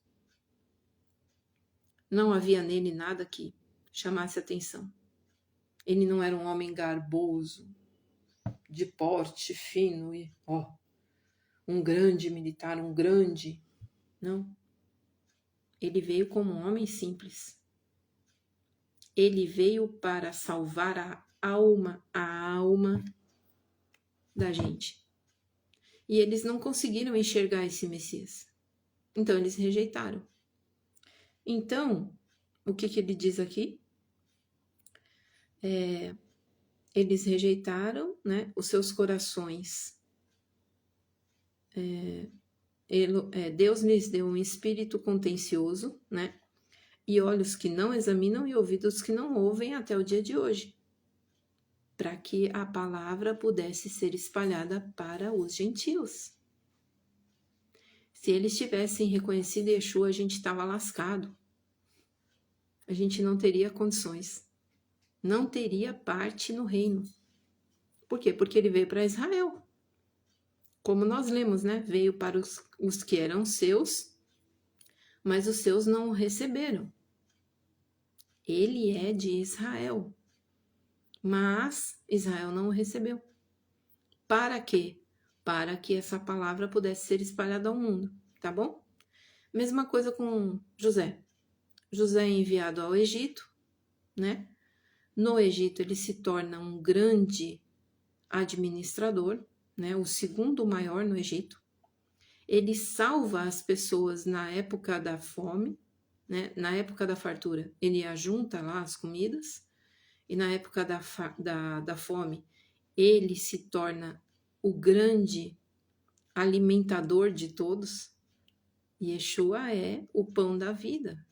Não havia nele nada que chamasse atenção. Ele não era um homem garboso, de porte fino e, um grande militar, um grande. Não. Ele veio como um homem simples. Ele veio para salvar a alma da gente. E eles não conseguiram enxergar esse Messias. Então, eles rejeitaram. Então, o que ele diz aqui? Eles rejeitaram, né, os seus corações. Deus lhes deu um espírito contencioso, né, e olhos que não examinam e ouvidos que não ouvem até o dia de hoje, para que a palavra pudesse ser espalhada para os gentios. Se eles tivessem reconhecido Yeshua, a gente estava lascado. A gente não teria condições. Não teria parte no reino. Por quê? Porque ele veio para Israel. Como nós lemos, né? Veio para os que eram seus, mas os seus não o receberam. Ele é de Israel, mas Israel não o recebeu. Para quê? Para que essa palavra pudesse ser espalhada ao mundo, tá bom? Mesma coisa com José. José é enviado ao Egito, né? No Egito ele se torna um grande administrador, né? O segundo maior no Egito. Ele salva as pessoas na época da fome, né? Na época da fartura, ele ajunta lá as comidas, e na época da fome, ele se torna o grande alimentador de todos. Yeshua é o pão da vida.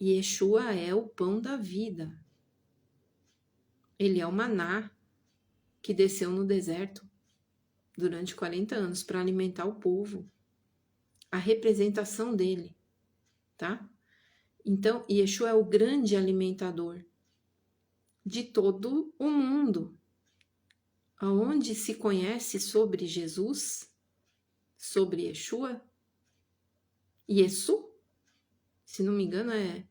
Yeshua é o pão da vida. Ele é o maná que desceu no deserto durante 40 anos para alimentar o povo. A representação dele, tá? Então, Yeshua é o grande alimentador de todo o mundo. Aonde se conhece sobre Jesus, sobre Yeshua, Yesu, se não me engano é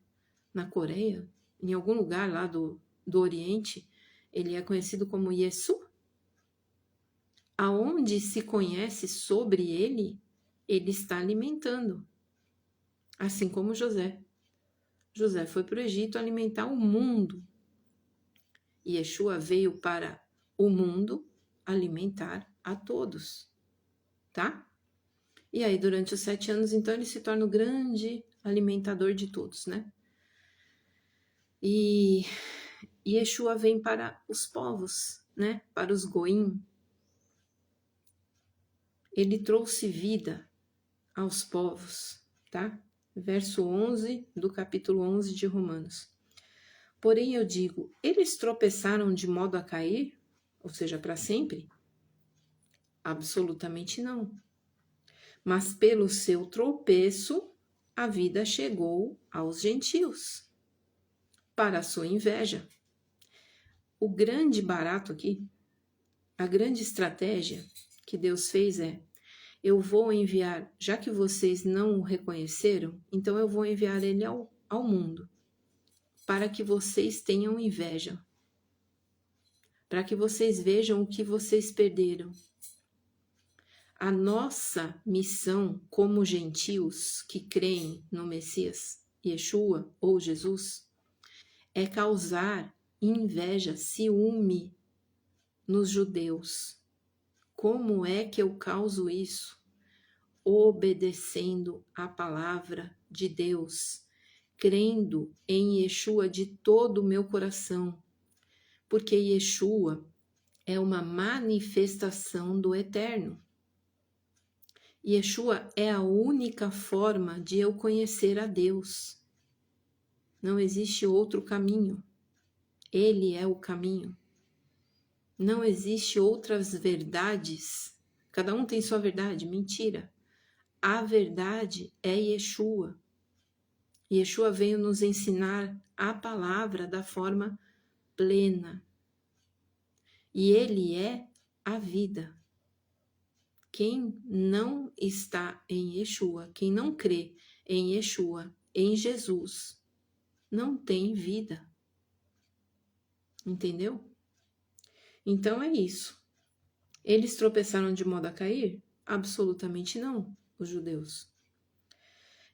na Coreia, em algum lugar lá do Oriente, ele é conhecido como Yesu. Aonde se conhece sobre ele, ele está alimentando. Assim como José. José foi para o Egito alimentar o mundo. E Yeshua veio para o mundo alimentar a todos, tá? E aí, durante os 7 anos, então, ele se torna o grande alimentador de todos, né? E Yeshua vem para os povos, né? Para os goim. Ele trouxe vida aos povos, tá? Verso 11 do capítulo 11 de Romanos. Porém, eu digo, eles tropeçaram de modo a cair? Ou seja, para sempre? Absolutamente não. Mas pelo seu tropeço, a vida chegou aos gentios, para a sua inveja. O grande barato aqui, a grande estratégia que Deus fez é: eu vou enviar, já que vocês não o reconheceram, então eu vou enviar ele ao mundo, para que vocês tenham inveja, para que vocês vejam o que vocês perderam. A nossa missão como gentios que creem no Messias, Yeshua ou Jesus, é causar inveja, ciúme nos judeus. Como é que eu causo isso? Obedecendo a palavra de Deus, crendo em Yeshua de todo o meu coração, porque Yeshua é uma manifestação do Eterno. Yeshua é a única forma de eu conhecer a Deus. Não existe outro caminho. Ele é o caminho. Não existe outras verdades. Cada um tem sua verdade. Mentira. A verdade é Yeshua. Yeshua veio nos ensinar a palavra da forma plena. E ele é a vida. Quem não está em Yeshua, quem não crê em Yeshua, em Jesus, não tem vida. Entendeu? Então é isso. Eles tropeçaram de modo a cair? Absolutamente não, os judeus.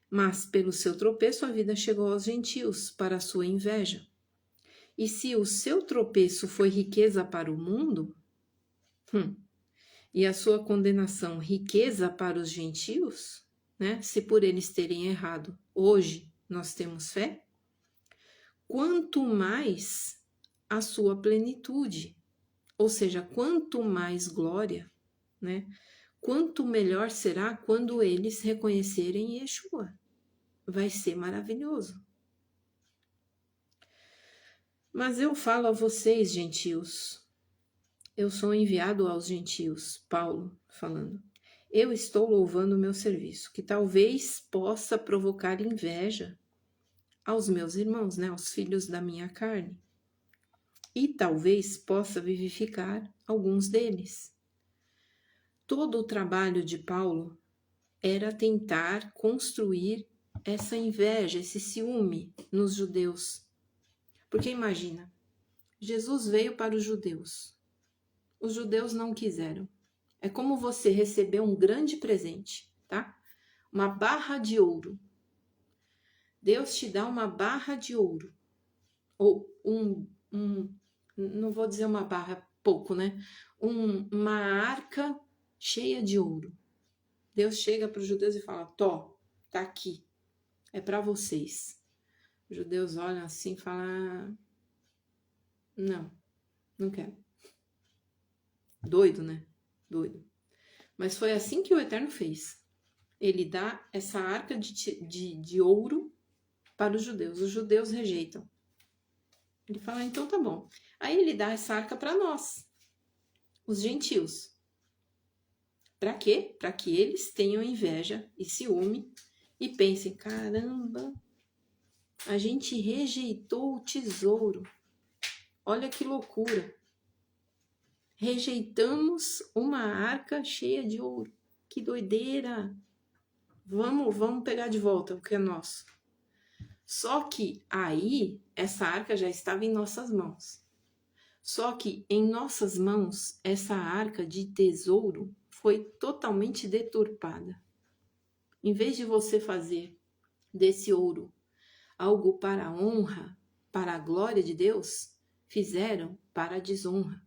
Mas pelo seu tropeço a vida chegou aos gentios, para a sua inveja. E se o seu tropeço foi riqueza para o mundo, e a sua condenação riqueza para os gentios, né? Se por eles terem errado, hoje nós temos fé, quanto mais a sua plenitude, ou seja, quanto mais glória, né? Quanto melhor será quando eles reconhecerem Yeshua. Vai ser maravilhoso. Mas eu falo a vocês, gentios, eu sou enviado aos gentios, Paulo falando. Eu estou louvando o meu serviço, que talvez possa provocar inveja aos meus irmãos, né, aos filhos da minha carne. E talvez possa vivificar alguns deles. Todo o trabalho de Paulo era tentar construir essa inveja, esse ciúme nos judeus. Porque imagina, Jesus veio para os judeus. Os judeus não quiseram. É como você receber um grande presente, tá? Uma barra de ouro. Deus te dá uma barra de ouro. Ou não vou dizer uma barra, pouco, né? Uma arca cheia de ouro. Deus chega para os judeus e fala: Tó, tá aqui. É para vocês. Os judeus olham assim e falam: não quero. Doido, né? Doido. Mas foi assim que o Eterno fez. Ele dá essa arca de ouro para os judeus. Os judeus rejeitam. Ele fala, então tá bom. Aí ele dá essa arca para nós, os gentios. Para quê? Para que eles tenham inveja e ciúme e pensem, caramba, a gente rejeitou o tesouro. Olha que loucura. Rejeitamos uma arca cheia de ouro. Que doideira. Vamos pegar de volta o que é nosso. Só que aí, essa arca já estava em nossas mãos. Só que em nossas mãos, essa arca de tesouro foi totalmente deturpada. Em vez de você fazer desse ouro algo para a honra, para a glória de Deus, fizeram para a desonra,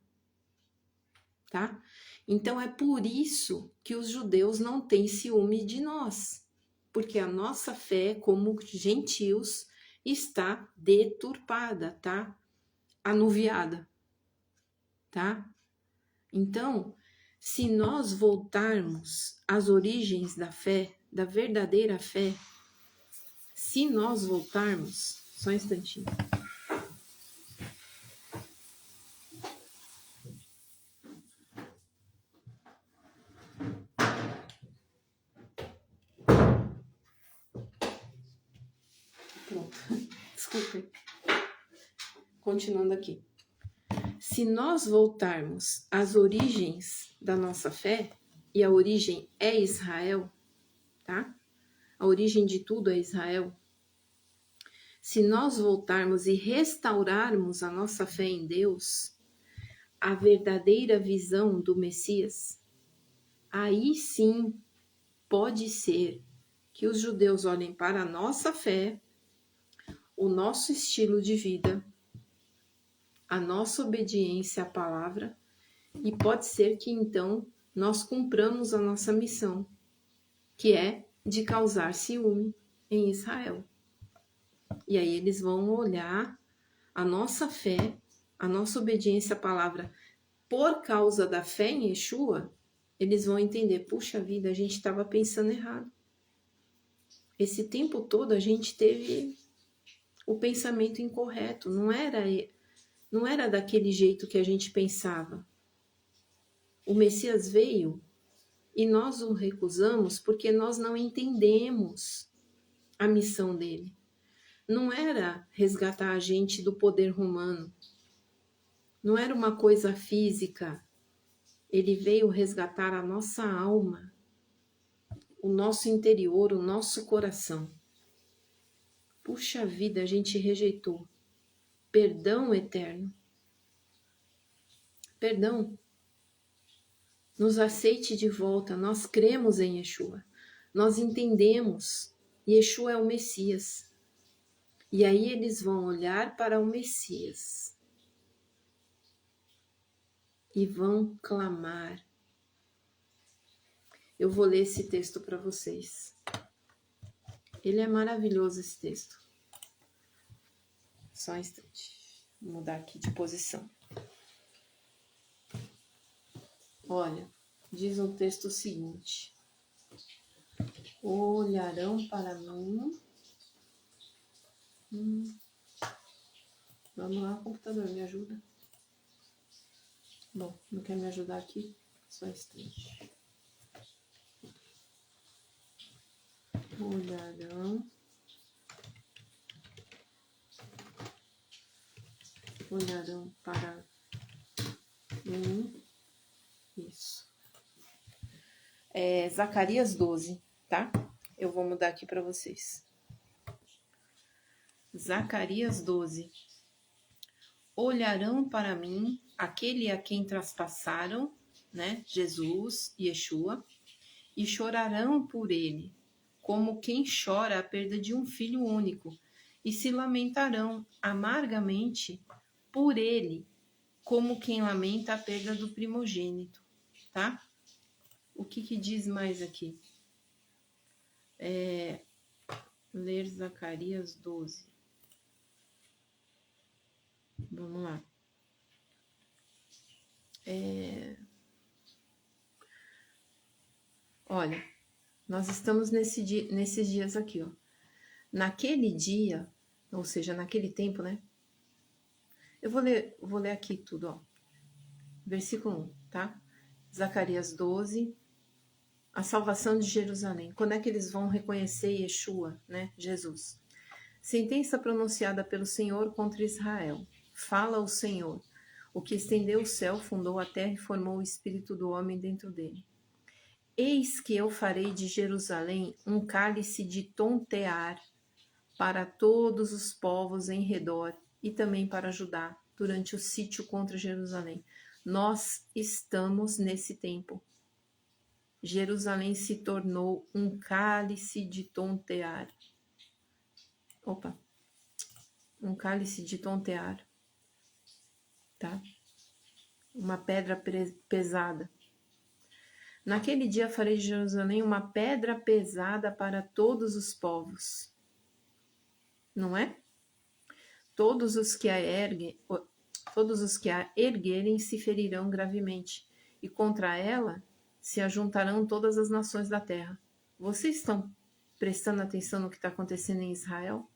tá? Então é por isso que os judeus não têm ciúme de nós, porque a nossa fé como gentios está deturpada, tá? Anuviada, tá? Então, se nós voltarmos às origens da fé, da verdadeira fé, se nós voltarmos, só um instantinho. Pronto, desculpe. Continuando aqui. Se nós voltarmos às origens da nossa fé, e a origem é Israel, tá? A origem de tudo é Israel. Se nós voltarmos e restaurarmos a nossa fé em Deus, a verdadeira visão do Messias, aí sim pode ser que os judeus olhem para a nossa fé, o nosso estilo de vida, a nossa obediência à palavra, e pode ser que então nós cumpramos a nossa missão, que é de causar ciúme em Israel. E aí eles vão olhar a nossa fé, a nossa obediência à palavra, por causa da fé em Yeshua, eles vão entender, puxa vida, a gente estava pensando errado. Esse tempo todo a gente teve o pensamento incorreto, não era daquele jeito que a gente pensava. O Messias veio e nós o recusamos porque nós não entendemos a missão dele. Não era resgatar a gente do poder romano. Não era uma coisa física. Ele veio resgatar a nossa alma, o nosso interior, o nosso coração. Puxa vida, a gente rejeitou. Perdão eterno. Perdão. Nos aceite de volta. Nós cremos em Yeshua. Nós entendemos. Yeshua é o Messias. E aí eles vão olhar para o Messias e vão clamar. Eu vou ler esse texto para vocês. Ele é maravilhoso, esse texto. Só um instante. Vou mudar aqui de posição. Olha, diz o texto o seguinte. Olharão para mim. Vamos lá, computador, me ajuda. Bom, não quer me ajudar aqui? Só um instante. Olharão para mim. Isso. É Zacarias 12, tá? Eu vou mudar aqui para vocês. Zacarias 12. Olharão para mim aquele a quem traspassaram, né? Jesus, Yeshua, e chorarão por ele, como quem chora a perda de um filho único, e se lamentarão amargamente por ele, como quem lamenta a perda do primogênito, tá? O que diz mais aqui? Ler Zacarias 12. Vamos lá. Olha, nós estamos nesses dias aqui, ó. Naquele dia, ou seja, naquele tempo, né? Eu vou ler aqui tudo, ó. Versículo 1, tá? Zacarias 12, a salvação de Jerusalém. Quando é que eles vão reconhecer Yeshua, né? Jesus. Sentença pronunciada pelo Senhor contra Israel. Fala o Senhor, o que estendeu o céu, fundou a terra e formou o espírito do homem dentro dele. Eis que eu farei de Jerusalém um cálice de tontear para todos os povos em redor e também para Judá, durante o sítio contra Jerusalém. Nós estamos nesse tempo. Jerusalém se tornou um cálice de tontear. um cálice de tontear, tá? Uma pedra pesada. Naquele dia farei de Jerusalém uma pedra pesada para todos os povos. Não é? Todos os que a erguerem se ferirão gravemente, e contra ela se ajuntarão todas as nações da terra. Vocês estão prestando atenção no que está acontecendo em Israel?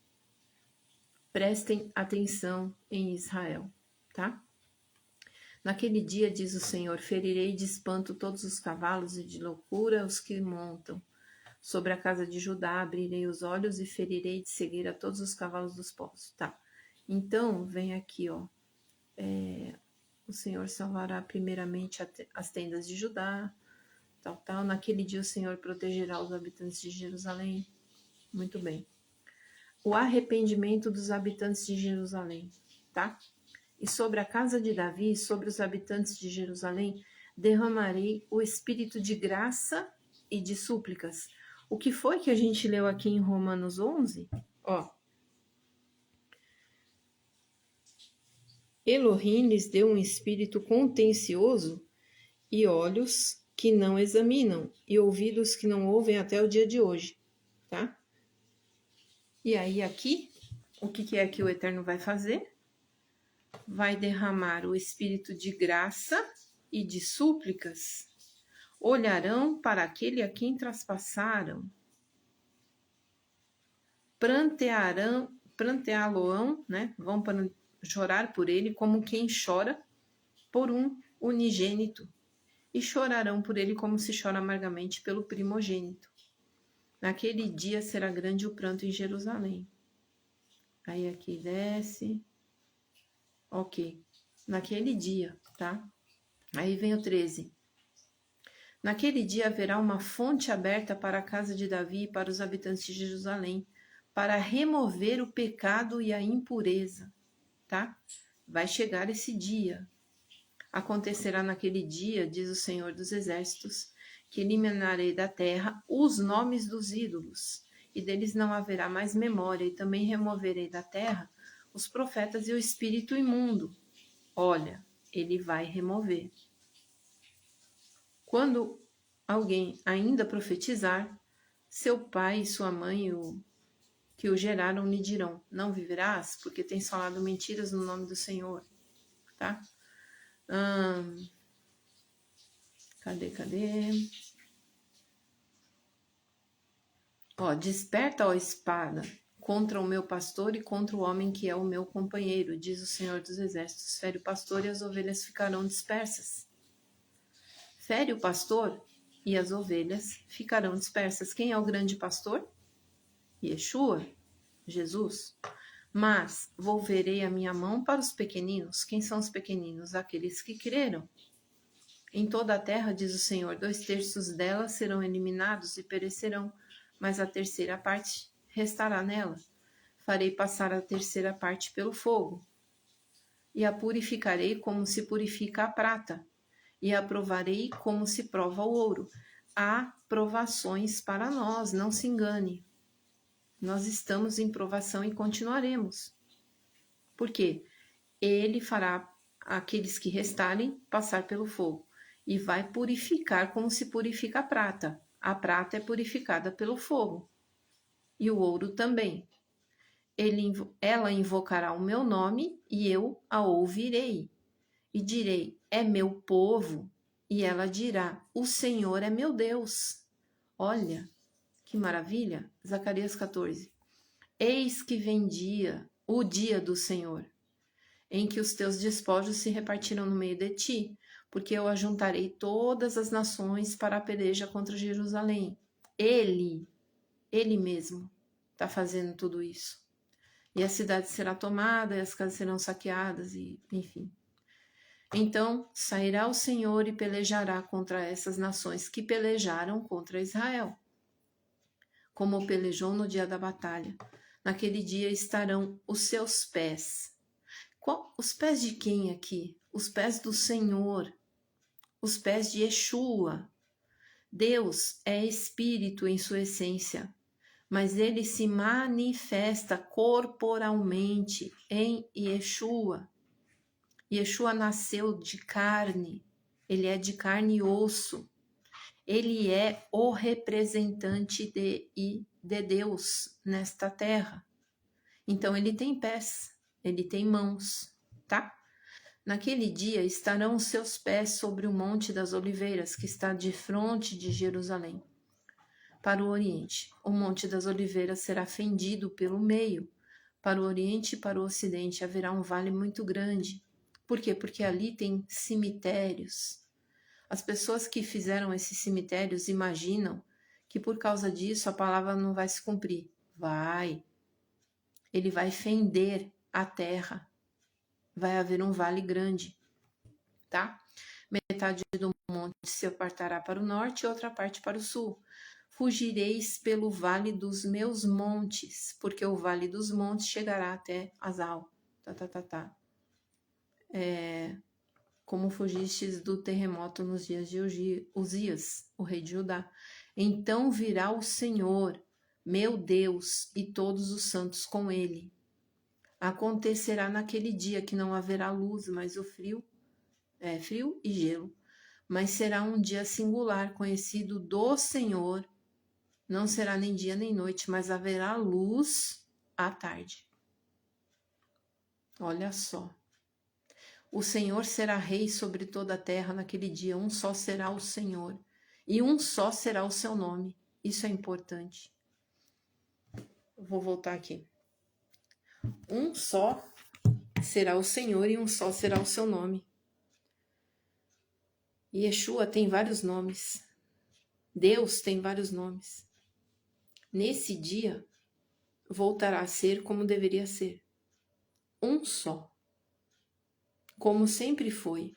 Prestem atenção em Israel, tá? Naquele dia, diz o Senhor, ferirei de espanto todos os cavalos e de loucura os que montam. Sobre a casa de Judá abrirei os olhos e ferirei de cegueira todos os cavalos dos povos. Tá. Então, vem aqui, ó. O Senhor salvará primeiramente as tendas de Judá, tal. Naquele dia o Senhor protegerá os habitantes de Jerusalém. Muito bem. O arrependimento dos habitantes de Jerusalém, tá? E sobre a casa de Davi, sobre os habitantes de Jerusalém, derramarei o espírito de graça e de súplicas. O que foi que a gente leu aqui em Romanos 11? Ó. Elohim lhes deu um espírito contencioso e olhos que não examinam e ouvidos que não ouvem até o dia de hoje, tá? E aí aqui, o que é que o Eterno vai fazer? Vai derramar o espírito de graça e de súplicas. Olharão para aquele a quem traspassaram. Pranteá-lo-ão, né? Vão para chorar por ele como quem chora por um unigênito. E chorarão por ele como se chora amargamente pelo primogênito. Naquele dia será grande o pranto em Jerusalém. Aí aqui desce. Ok. Naquele dia, tá? Aí vem o 13. Naquele dia haverá uma fonte aberta para a casa de Davi e para os habitantes de Jerusalém, para remover o pecado e a impureza, tá? Vai chegar esse dia. Acontecerá naquele dia, diz o Senhor dos Exércitos, que eliminarei da terra os nomes dos ídolos, e deles não haverá mais memória, e também removerei da terra os profetas e o espírito imundo. Olha, ele vai remover. Quando alguém ainda profetizar, seu pai e sua mãe que o geraram lhe dirão, não viverás, porque tens falado mentiras no nome do Senhor, tá? Cadê? Ó, desperta, ó espada, contra o meu pastor e contra o homem que é o meu companheiro, diz o Senhor dos Exércitos. Fere o pastor e as ovelhas ficarão dispersas. Fere o pastor e as ovelhas ficarão dispersas. Quem é o grande pastor? Yeshua, Jesus. Mas volverei a minha mão para os pequeninos. Quem são os pequeninos? Aqueles que creram. Em toda a terra, diz o Senhor, 2/3 dela serão eliminados e perecerão, mas a terceira parte restará nela. Farei passar a terceira parte pelo fogo, e a purificarei como se purifica a prata, e a provarei como se prova o ouro. Há provações para nós, não se engane. Nós estamos em provação e continuaremos. Por quê? Ele fará aqueles que restarem passar pelo fogo e vai purificar como se purifica a prata. A prata é purificada pelo fogo e o ouro também. Ela invocará o meu nome e eu a ouvirei. E direi, é meu povo. E ela dirá, o Senhor é meu Deus. Olha, que maravilha. Zacarias 14. Eis que vem o dia do Senhor, em que os teus despojos se repartirão no meio de ti, porque eu ajuntarei todas as nações para a peleja contra Jerusalém. Ele mesmo está fazendo tudo isso. E a cidade será tomada, e as casas serão saqueadas, e enfim. Então sairá o Senhor e pelejará contra essas nações que pelejaram contra Israel, como pelejou no dia da batalha. Naquele dia estarão os seus pés. Os pés de quem aqui? Os pés do Senhor, os pés de Yeshua. Deus é espírito em sua essência, mas ele se manifesta corporalmente em Yeshua. Yeshua nasceu de carne, ele é de carne e osso. Ele é o representante de Deus nesta terra. Então, ele tem pés, ele tem mãos, tá? Naquele dia estarão os seus pés sobre o Monte das Oliveiras, que está de frente de Jerusalém, para o oriente. O Monte das Oliveiras será fendido pelo meio. Para o oriente e para o ocidente haverá um vale muito grande. Por quê? Porque ali tem cemitérios. As pessoas que fizeram esses cemitérios imaginam que por causa disso a palavra não vai se cumprir. Vai. Ele vai fender a terra. Vai haver um vale grande, tá? Metade do monte se apartará para o norte e outra parte para o sul. Fugireis pelo vale dos meus montes, porque o vale dos montes chegará até Azal. Como fugistes do terremoto nos dias de Uzias, o rei de Judá. Então virá o Senhor, meu Deus, e todos os santos com ele. Acontecerá naquele dia que não haverá luz, mas o frio e gelo. Mas será um dia singular, conhecido do Senhor. Não será nem dia nem noite, mas haverá luz à tarde. Olha só. O Senhor será rei sobre toda a terra naquele dia. Um só será o Senhor. E um só será o seu nome. Isso é importante. Vou voltar aqui. Um só será o Senhor e um só será o seu nome. Yeshua tem vários nomes. Deus tem vários nomes. Nesse dia, voltará a ser como deveria ser. Um só. Como sempre foi.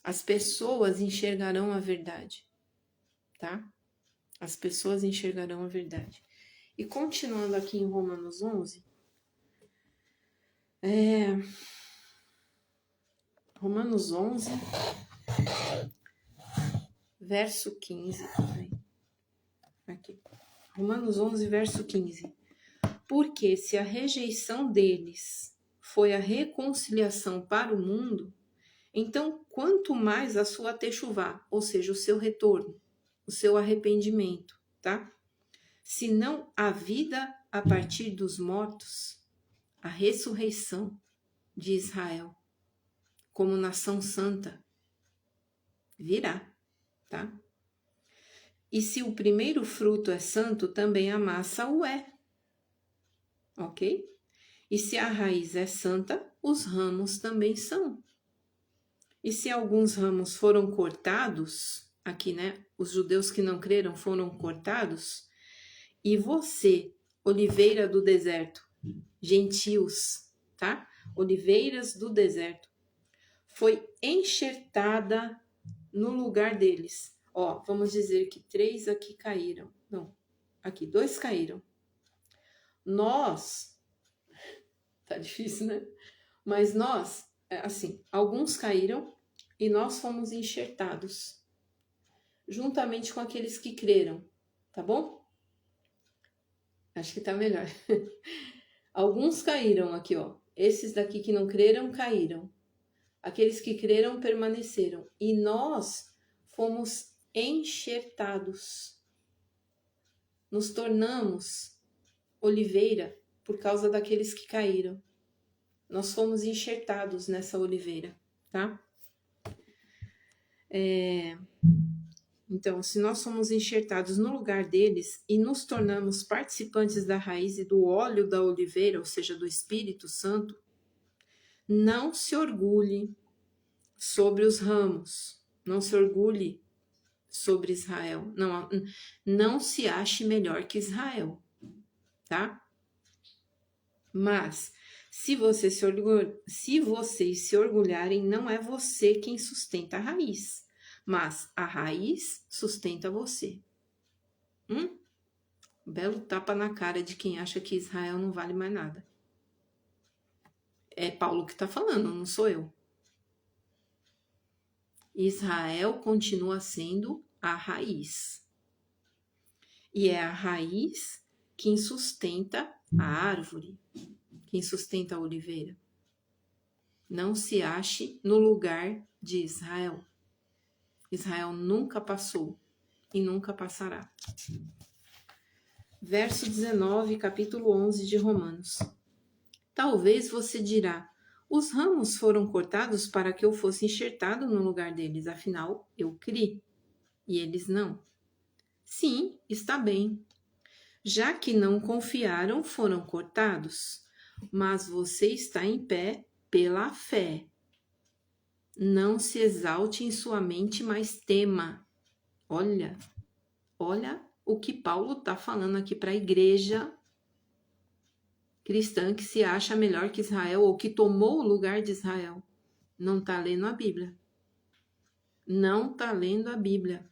As pessoas enxergarão a verdade. Tá? As pessoas enxergarão a verdade. E continuando aqui em Romanos 11, Romanos 11, verso 15. Aqui. Romanos 11, verso 15. Porque se a rejeição deles foi a reconciliação para o mundo, então quanto mais a sua techuvá, ou seja, o seu retorno, o seu arrependimento, tá? Se não a vida a partir dos mortos, a ressurreição de Israel como nação santa virá, tá? E se o primeiro fruto é santo, também a massa o é, ok? E se a raiz é santa, os ramos também são. E se alguns ramos foram cortados, aqui, né? Os judeus que não creram foram cortados, e você, oliveira do deserto, gentios, tá? Oliveiras do deserto, foi enxertada no lugar deles. Ó, vamos dizer que 3 aqui caíram. Não, aqui 2 caíram. Nós, tá difícil, né? Mas nós, assim, alguns caíram e nós fomos enxertados, juntamente com aqueles que creram, tá bom? Acho que tá melhor. Alguns caíram aqui, ó. Esses daqui que não creram, caíram. Aqueles que creram, permaneceram. E nós fomos enxertados. Nos tornamos oliveira por causa daqueles que caíram. Nós fomos enxertados nessa oliveira, tá? Então, se nós somos enxertados no lugar deles e nos tornamos participantes da raiz e do óleo da oliveira, ou seja, do Espírito Santo, não se orgulhe sobre os ramos, não se orgulhe sobre Israel, não se ache melhor que Israel, tá? Mas se vocês se orgulharem, não é você quem sustenta a raiz, mas a raiz sustenta você. Belo tapa na cara de quem acha que Israel não vale mais nada. É Paulo que está falando, não sou eu. Israel continua sendo a raiz. E é a raiz quem sustenta a árvore, quem sustenta a oliveira. Não se ache no lugar de Israel. Israel nunca passou e nunca passará. Verso 19, capítulo 11 de Romanos. Talvez você dirá, os ramos foram cortados para que eu fosse enxertado no lugar deles, afinal, eu criei, e eles não. Sim, está bem. Já que não confiaram, foram cortados, mas você está em pé pela fé. Não se exalte em sua mente, mas tema. Olha o que Paulo está falando aqui para a igreja cristã que se acha melhor que Israel ou que tomou o lugar de Israel. Não está lendo a Bíblia. Não está lendo a Bíblia.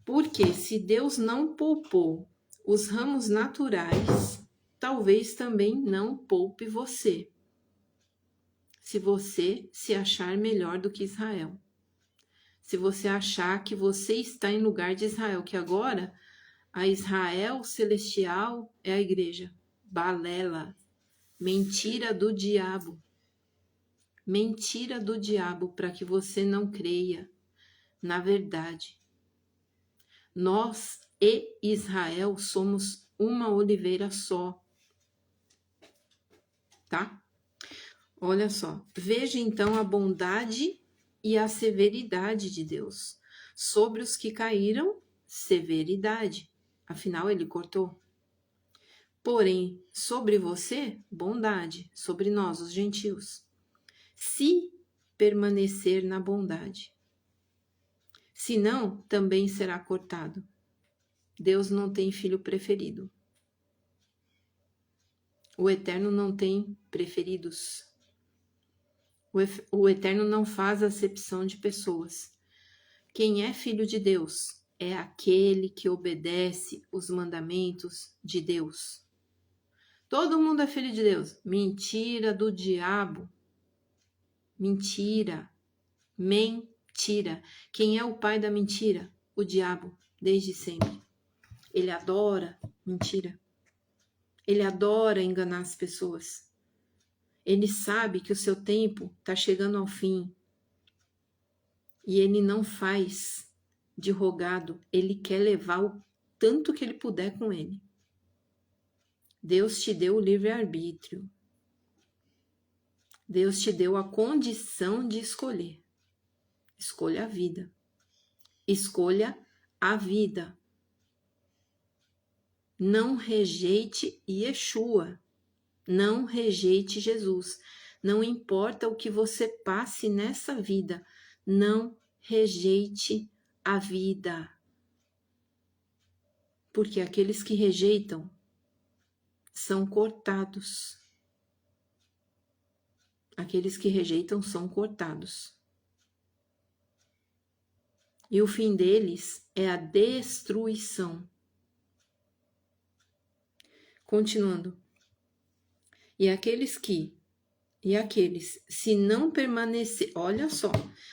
Porque se Deus não poupou os ramos naturais, talvez também não poupe você. Se você se achar melhor do que Israel. Se você achar que você está em lugar de Israel, que agora a Israel celestial é a igreja. Balela. Mentira do diabo. Mentira do diabo para que você não creia na verdade. Nós e Israel somos uma oliveira só. Tá? Olha só. Veja então a bondade e a severidade de Deus. Sobre os que caíram, severidade. Afinal, ele cortou. Porém, sobre você, bondade. Sobre nós, os gentios. Se permanecer na bondade. Se não, também será cortado. Deus não tem filho preferido. O Eterno não tem preferidos. O Eterno não faz acepção de pessoas. Quem é filho de Deus é aquele que obedece os mandamentos de Deus. Todo mundo é filho de Deus. Mentira do diabo. Mentira. Mentira. Quem é o pai da mentira? O diabo, desde sempre. Ele adora mentira. Ele adora enganar as pessoas. Ele sabe que o seu tempo está chegando ao fim. E ele não faz de rogado. Ele quer levar o tanto que ele puder com ele. Deus te deu o livre-arbítrio. Deus te deu a condição de escolher. Escolha a vida. Escolha a vida. Não rejeite Yeshua. Não rejeite Jesus. Não importa o que você passe nessa vida. Não rejeite a vida. Porque aqueles que rejeitam são cortados. Aqueles que rejeitam são cortados. E o fim deles é a destruição. Continuando. E aqueles, se não permanecer, olha só,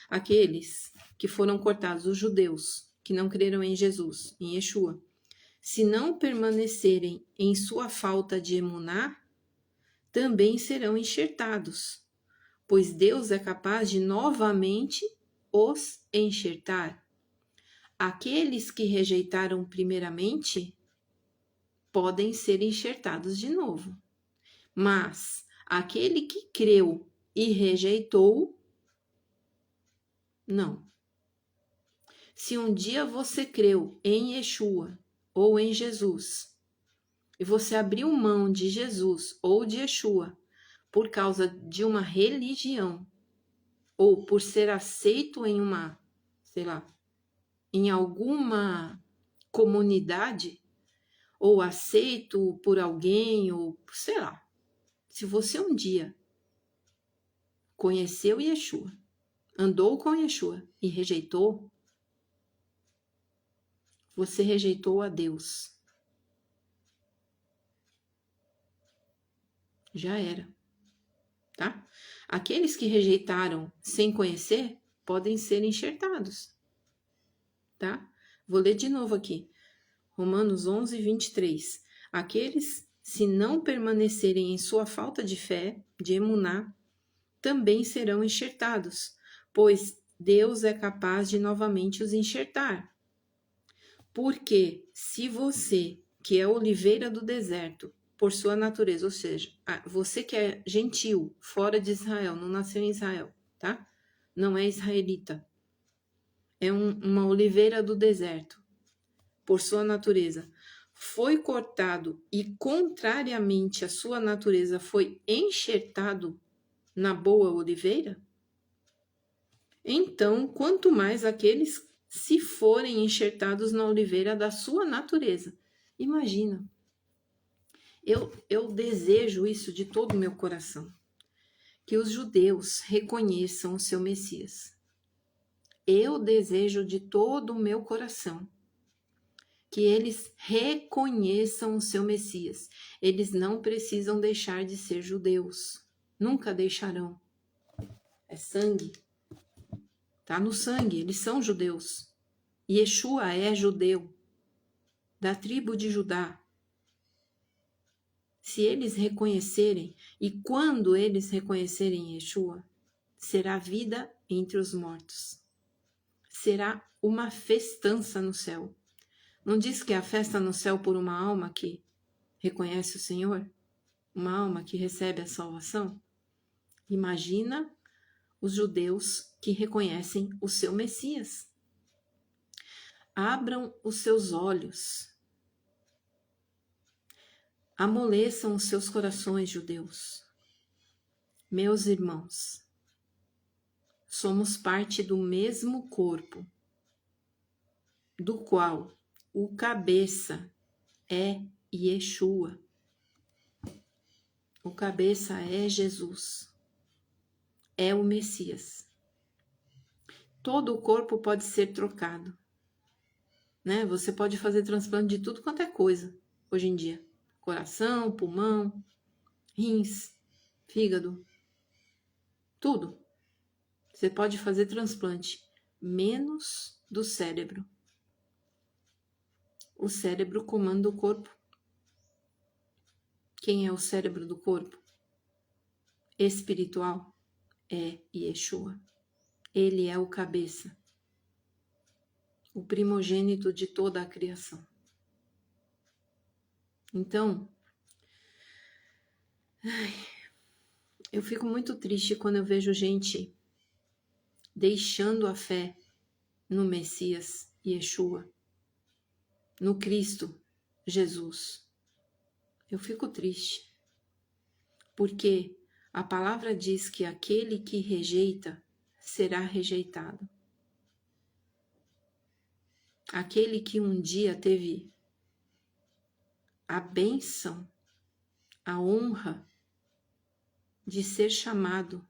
aqueles que foram cortados, os judeus, que não creram em Jesus, em Yeshua, se não permanecerem em sua falta de emuná, também serão enxertados, pois Deus é capaz de novamente os enxertar. Aqueles que rejeitaram primeiramente podem ser enxertados de novo. Mas aquele que creu e rejeitou, não. Se um dia você creu em Yeshua ou em Jesus, e você abriu mão de Jesus ou de Yeshua por causa de uma religião, ou por ser aceito em uma, sei lá, em alguma comunidade, ou aceito por alguém, ou sei lá. Se você um dia conheceu Yeshua, andou com Yeshua e rejeitou, você rejeitou a Deus. Já era, tá? Aqueles que rejeitaram sem conhecer podem ser enxertados, tá? Vou ler de novo aqui. Romanos 11, 23. Aqueles, se não permanecerem em sua falta de fé, de emuná, também serão enxertados, pois Deus é capaz de novamente os enxertar. Porque se você, que é oliveira do deserto, por sua natureza, ou seja, você que é gentil, fora de Israel, não nasceu em Israel, tá? Não é israelita. É uma oliveira do deserto, por sua natureza. Foi cortado e, contrariamente à sua natureza, foi enxertado na boa oliveira? Então, quanto mais aqueles se forem enxertados na oliveira da sua natureza. Imagina, eu desejo isso de todo o meu coração, que os judeus reconheçam o seu Messias. Eu desejo de todo o meu coração que eles reconheçam o seu Messias. Eles não precisam deixar de ser judeus. Nunca deixarão. É sangue. Tá no sangue. Eles são judeus. Yeshua é judeu, da tribo de Judá. Se eles reconhecerem, e quando eles reconhecerem Yeshua, será vida entre os mortos. Será uma festança no céu. Não diz que é a festa no céu por uma alma que reconhece o Senhor? Uma alma que recebe a salvação? Imagina os judeus que reconhecem o seu Messias. Abram os seus olhos. Amoleçam os seus corações, judeus. Meus irmãos, somos parte do mesmo corpo, do qual o cabeça é Yeshua. O cabeça é Jesus. É o Messias. Todo o corpo pode ser trocado, né? Você pode fazer transplante de tudo quanto é coisa hoje em dia. Coração, pulmão, rins, fígado, tudo. Você pode fazer transplante, menos do cérebro. O cérebro comanda o corpo. Quem é o cérebro do corpo? Espiritual é Yeshua. Ele é o cabeça, o primogênito de toda a criação. Então, eu fico muito triste quando eu vejo gente deixando a fé no Messias Yeshua, no Cristo Jesus. Eu fico triste, porque a palavra diz que aquele que rejeita será rejeitado. Aquele que um dia teve a bênção, a honra de ser chamado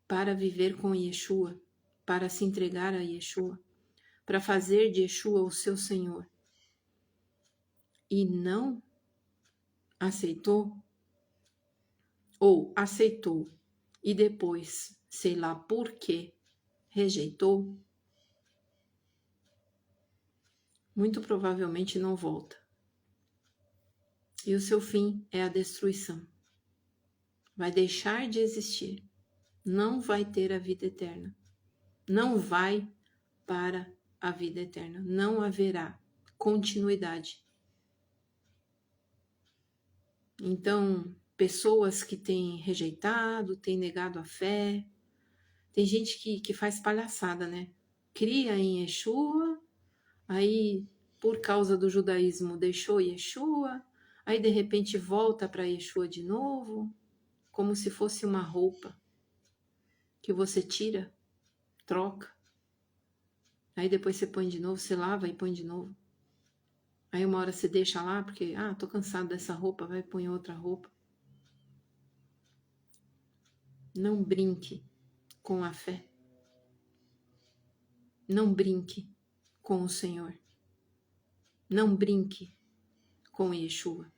para viver com Yeshua, para se entregar a Yeshua, para fazer de Yeshua o seu Senhor, e não aceitou, ou aceitou, e depois, sei lá por que, rejeitou, muito provavelmente não volta. E o seu fim é a destruição. Vai deixar de existir. Não vai ter a vida eterna. Não vai para a vida eterna. Não haverá continuidade. Então, pessoas que têm rejeitado, têm negado a fé, tem gente que faz palhaçada, né? Cria em Yeshua, aí por causa do judaísmo deixou Yeshua, aí de repente volta para Yeshua de novo, como se fosse uma roupa que você tira, troca, aí depois você põe de novo, você lava e põe de novo. Aí uma hora você deixa lá porque, tô cansado dessa roupa, vai e põe outra roupa. Não brinque com a fé. Não brinque com o Senhor. Não brinque com Yeshua.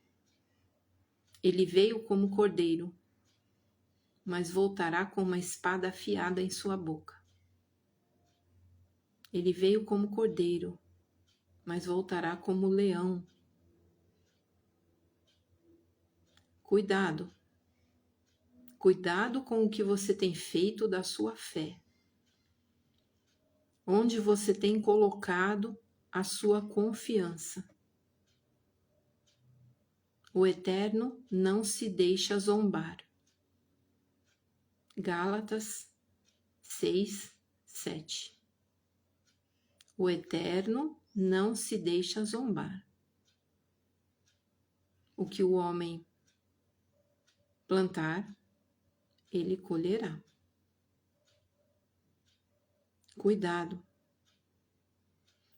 Ele veio como cordeiro, mas voltará com uma espada afiada em sua boca. Ele veio como cordeiro, mas voltará como leão. Cuidado. Cuidado com o que você tem feito da sua fé. Onde você tem colocado a sua confiança. O Eterno não se deixa zombar. Gálatas 6, 7. O Eterno não se deixa zombar. O que o homem plantar, ele colherá. Cuidado.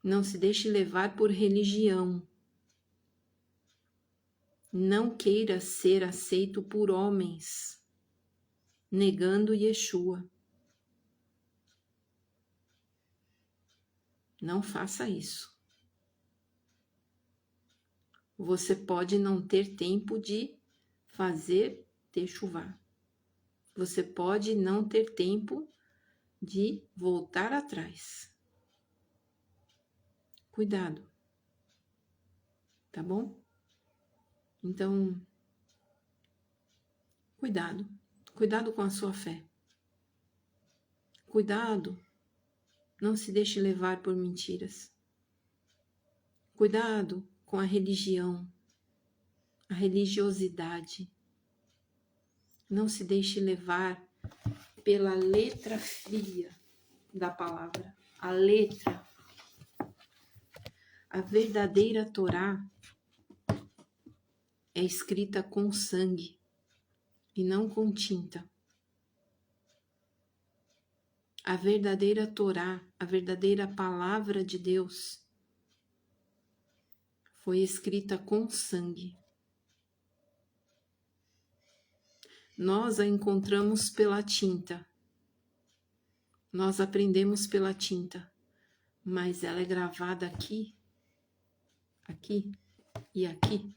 Não se deixe levar por religião. Não queira ser aceito por homens, negando Yeshua. Não faça isso. Você pode não ter tempo de fazer techuvá. Você pode não ter tempo de voltar atrás. Cuidado. Tá bom? Então, cuidado. Cuidado com a sua fé. Cuidado. Não se deixe levar por mentiras. Cuidado com a religião, a religiosidade. Não se deixe levar pela letra fria da palavra. A letra, a verdadeira Torá é escrita com sangue e não com tinta. A verdadeira Torá, a verdadeira palavra de Deus, foi escrita com sangue. Nós a encontramos pela tinta. Nós aprendemos pela tinta, mas ela é gravada aqui, aqui e aqui,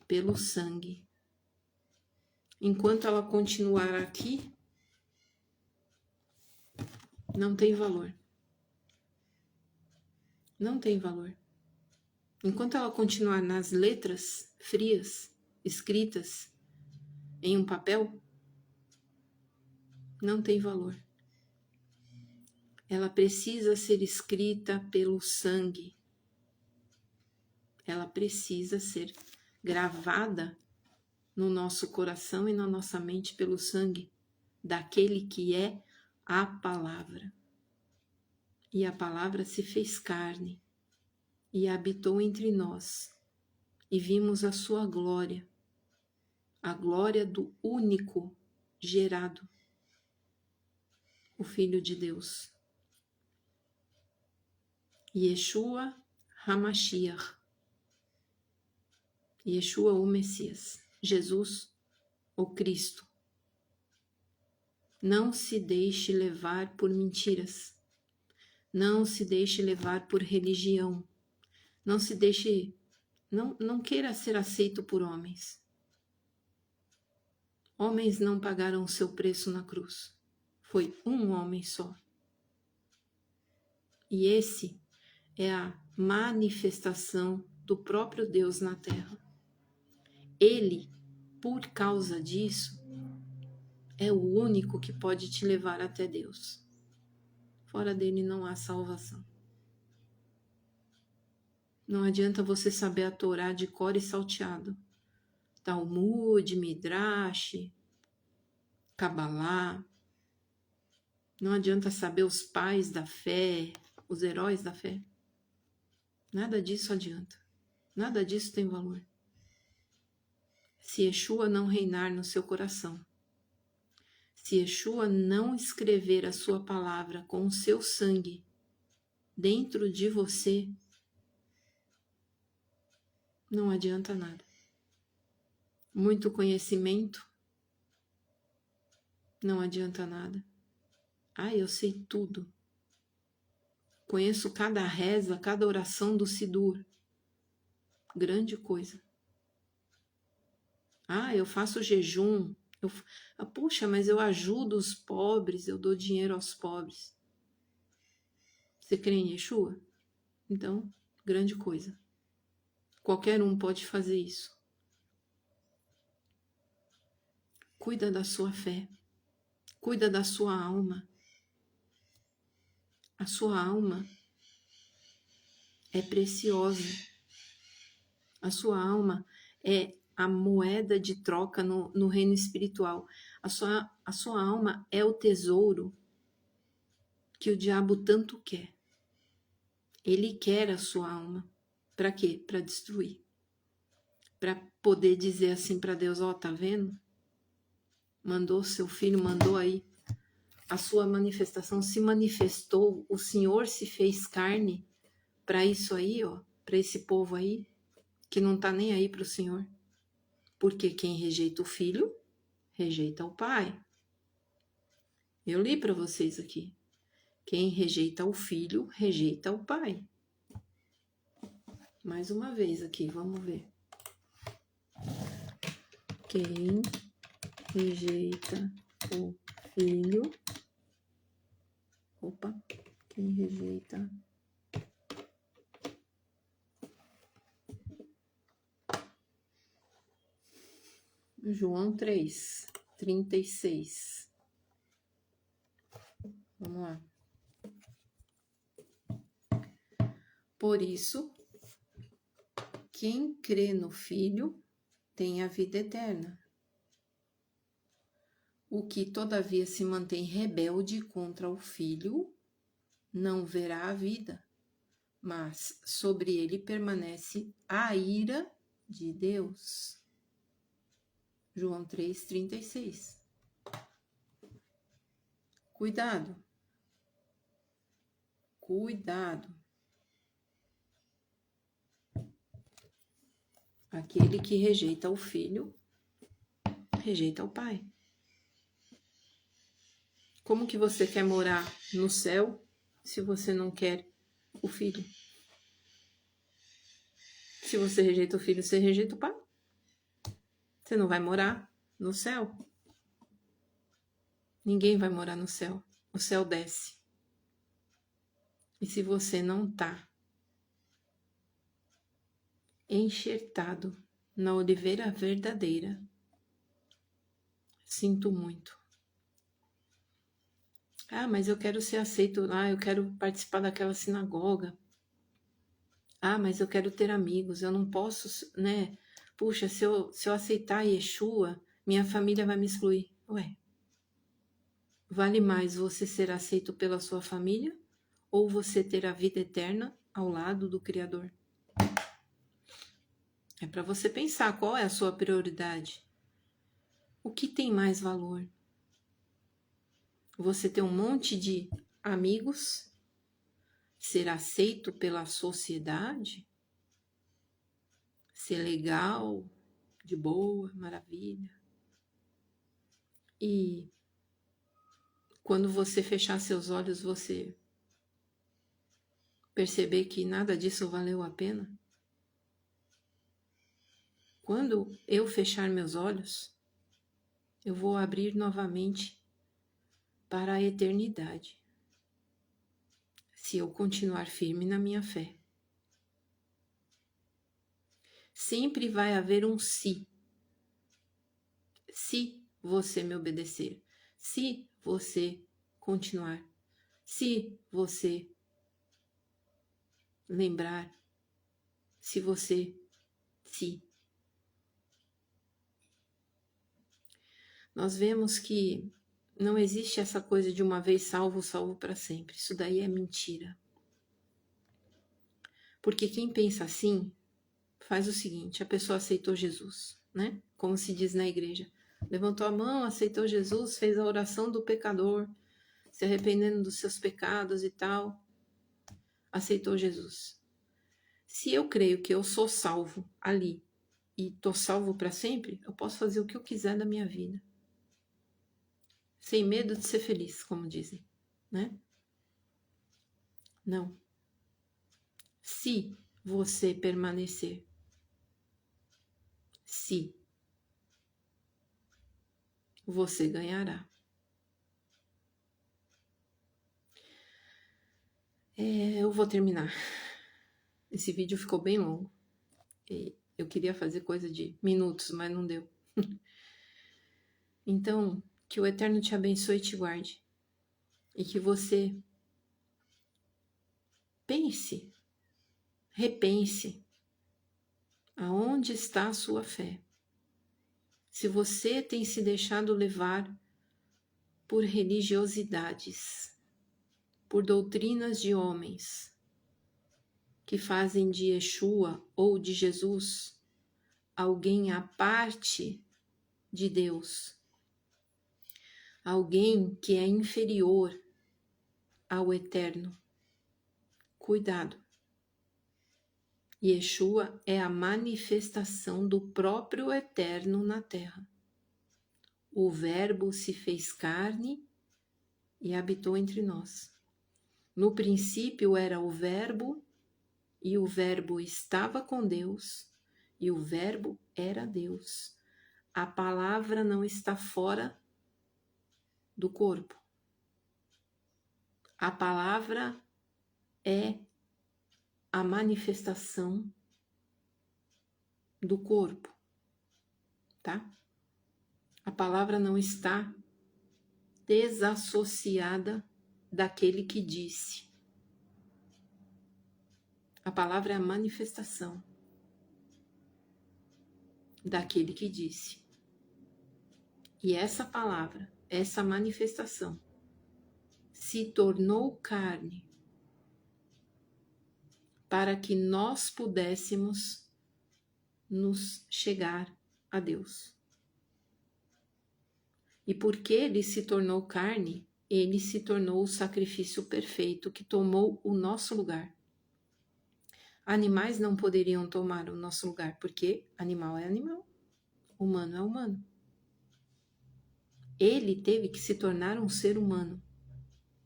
pelo sangue. Enquanto ela continuar aqui, não tem valor. Não tem valor. Enquanto ela continuar nas letras frias, escritas em um papel, não tem valor. Ela precisa ser escrita pelo sangue. Ela precisa ser gravada no nosso coração e na nossa mente pelo sangue daquele que é a palavra. E a palavra se fez carne e habitou entre nós, e vimos a sua glória, a glória do único gerado, o Filho de Deus. Yeshua HaMashiach, Yeshua o Messias, Jesus o Cristo. Não se deixe levar por mentiras. Não se deixe levar por religião. Não se deixe, não queira ser aceito por homens. Homens não pagaram o seu preço na cruz. Foi um homem só. E esse é a manifestação do próprio Deus na terra. Ele, por causa disso, é o único que pode te levar até Deus. Fora dele não há salvação. Não adianta você saber a Torá de cor e salteado. Talmud, Midrash, Kabbalah. Não adianta saber os pais da fé, os heróis da fé. Nada disso adianta. Nada disso tem valor. Se Yeshua não reinar no seu coração, se Yeshua não escrever a sua palavra com o seu sangue dentro de você, não adianta nada. Muito conhecimento não adianta nada. Eu sei tudo. Conheço cada reza, cada oração do Sidur. Grande coisa. Eu faço jejum. Puxa, mas eu ajudo os pobres, eu dou dinheiro aos pobres. Você crê em Yeshua? Então, grande coisa. Qualquer um pode fazer isso. Cuida da sua fé. Cuida da sua alma. A sua alma é preciosa. A sua alma é a moeda de troca no reino espiritual. A sua alma é o tesouro que o diabo tanto quer. Ele quer a sua alma. Para quê? Para destruir. Para poder dizer assim para Deus, ó, tá vendo? Mandou seu filho, mandou aí. A sua manifestação se manifestou, o Senhor se fez carne para isso aí, ó, para esse povo aí, que não tá nem aí para o Senhor. Porque quem rejeita o filho, rejeita o pai. Eu li para vocês aqui. Quem rejeita o filho, rejeita o pai. Mais uma vez aqui, vamos ver. Quem rejeita o filho. Opa, quem rejeita. João 3, 36. Vamos lá. Por isso, quem crê no Filho tem a vida eterna. O que, todavia, se mantém rebelde contra o Filho, não verá a vida, mas sobre ele permanece a ira de Deus. João 3,36. Cuidado. Cuidado. Aquele que rejeita o Filho, rejeita o Pai. Como que você quer morar no céu se você não quer o Filho? Se você rejeita o Filho, você rejeita o Pai. Você não vai morar no céu. Ninguém vai morar no céu. O céu desce. E se você não está enxertado na oliveira verdadeira, sinto muito. Ah, mas eu quero ser aceito lá, eu quero participar daquela sinagoga. Ah, mas eu quero ter amigos, eu não posso, né? Puxa, se eu aceitar Yeshua, minha família vai me excluir. Ué, vale mais você ser aceito pela sua família ou você ter a vida eterna ao lado do Criador? É para você pensar qual é a sua prioridade. O que tem mais valor? Você ter um monte de amigos? Ser aceito pela sociedade? Ser legal, de boa, maravilha? E quando você fechar seus olhos, você perceber que nada disso valeu a pena? Quando eu fechar meus olhos, eu vou abrir novamente para a eternidade. Se eu continuar firme na minha fé. Sempre vai haver um se. Se você me obedecer. Se você continuar. Se você lembrar. Se você se. Nós vemos que não existe essa coisa de uma vez salvo, salvo para sempre. Isso daí é mentira. Porque quem pensa assim, faz o seguinte, a pessoa aceitou Jesus, né? Como se diz na igreja. Levantou a mão, aceitou Jesus, fez a oração do pecador, se arrependendo dos seus pecados e tal. Aceitou Jesus. Se eu creio que eu sou salvo ali e tô salvo para sempre, eu posso fazer o que eu quiser da minha vida. Sem medo de ser feliz, como dizem, né? Não. Se você permanecer, se você ganhará. Eu vou terminar. Esse vídeo ficou bem longo. E eu queria fazer coisa de minutos, mas não deu. Então, que o Eterno te abençoe e te guarde. E que você pense, repense aonde está a sua fé. Se você tem se deixado levar por religiosidades, por doutrinas de homens que fazem de Yeshua ou de Jesus alguém à parte de Deus, alguém que é inferior ao Eterno. Cuidado. Yeshua é a manifestação do próprio Eterno na terra. O Verbo se fez carne e habitou entre nós. No princípio era o Verbo, e o Verbo estava com Deus, e o Verbo era Deus. A palavra não está fora do corpo. A palavra é a manifestação do corpo, tá? A palavra não está desassociada daquele que disse. A palavra é a manifestação daquele que disse. E essa palavra, essa manifestação, se tornou carne para que nós pudéssemos nos chegar a Deus. E porque ele se tornou carne, ele se tornou o sacrifício perfeito que tomou o nosso lugar. Animais não poderiam tomar o nosso lugar, porque animal é animal, humano é humano. Ele teve que se tornar um ser humano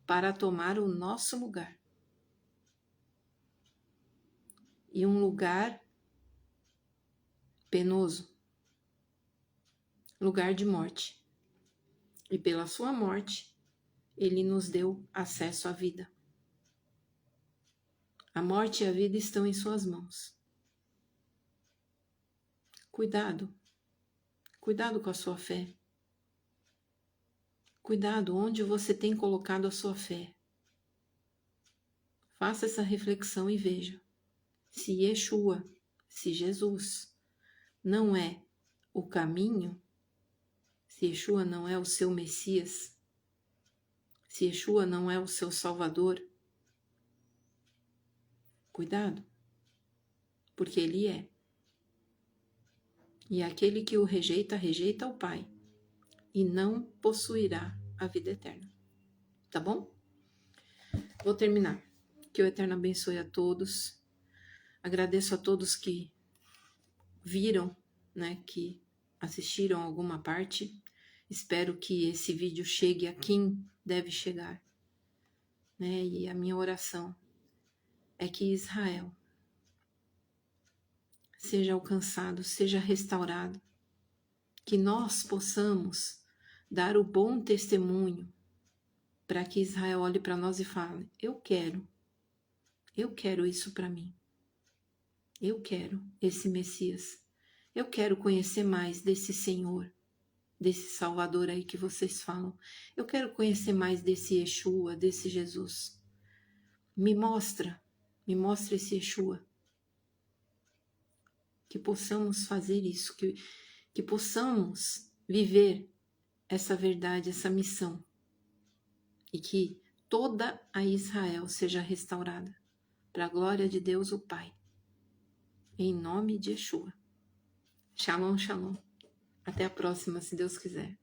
para tomar o nosso lugar. E um lugar penoso, lugar de morte. E pela sua morte, ele nos deu acesso à vida. A morte e a vida estão em suas mãos. Cuidado. Cuidado com a sua fé. Cuidado onde você tem colocado a sua fé. Faça essa reflexão e veja. Se Yeshua, se Jesus não é o caminho, se Yeshua não é o seu Messias, se Yeshua não é o seu Salvador, cuidado, porque ele é. E aquele que o rejeita, rejeita o Pai, e não possuirá a vida eterna. Tá bom? Vou terminar. Que o Eterno abençoe a todos. Agradeço a todos que viram, né, que assistiram alguma parte. Espero que esse vídeo chegue a quem deve chegar, né? E a minha oração é que Israel seja alcançado, seja restaurado, que nós possamos dar o bom testemunho para que Israel olhe para nós e fale: eu quero isso para mim. Eu quero esse Messias. Eu quero conhecer mais desse Senhor, desse Salvador aí que vocês falam. Eu quero conhecer mais desse Yeshua, desse Jesus. Me mostra esse Yeshua. Que possamos fazer isso, que possamos viver essa verdade, essa missão. E que toda a Israel seja restaurada, para a glória de Deus o Pai. Em nome de Yeshua. Shalom, shalom. Até a próxima, se Deus quiser.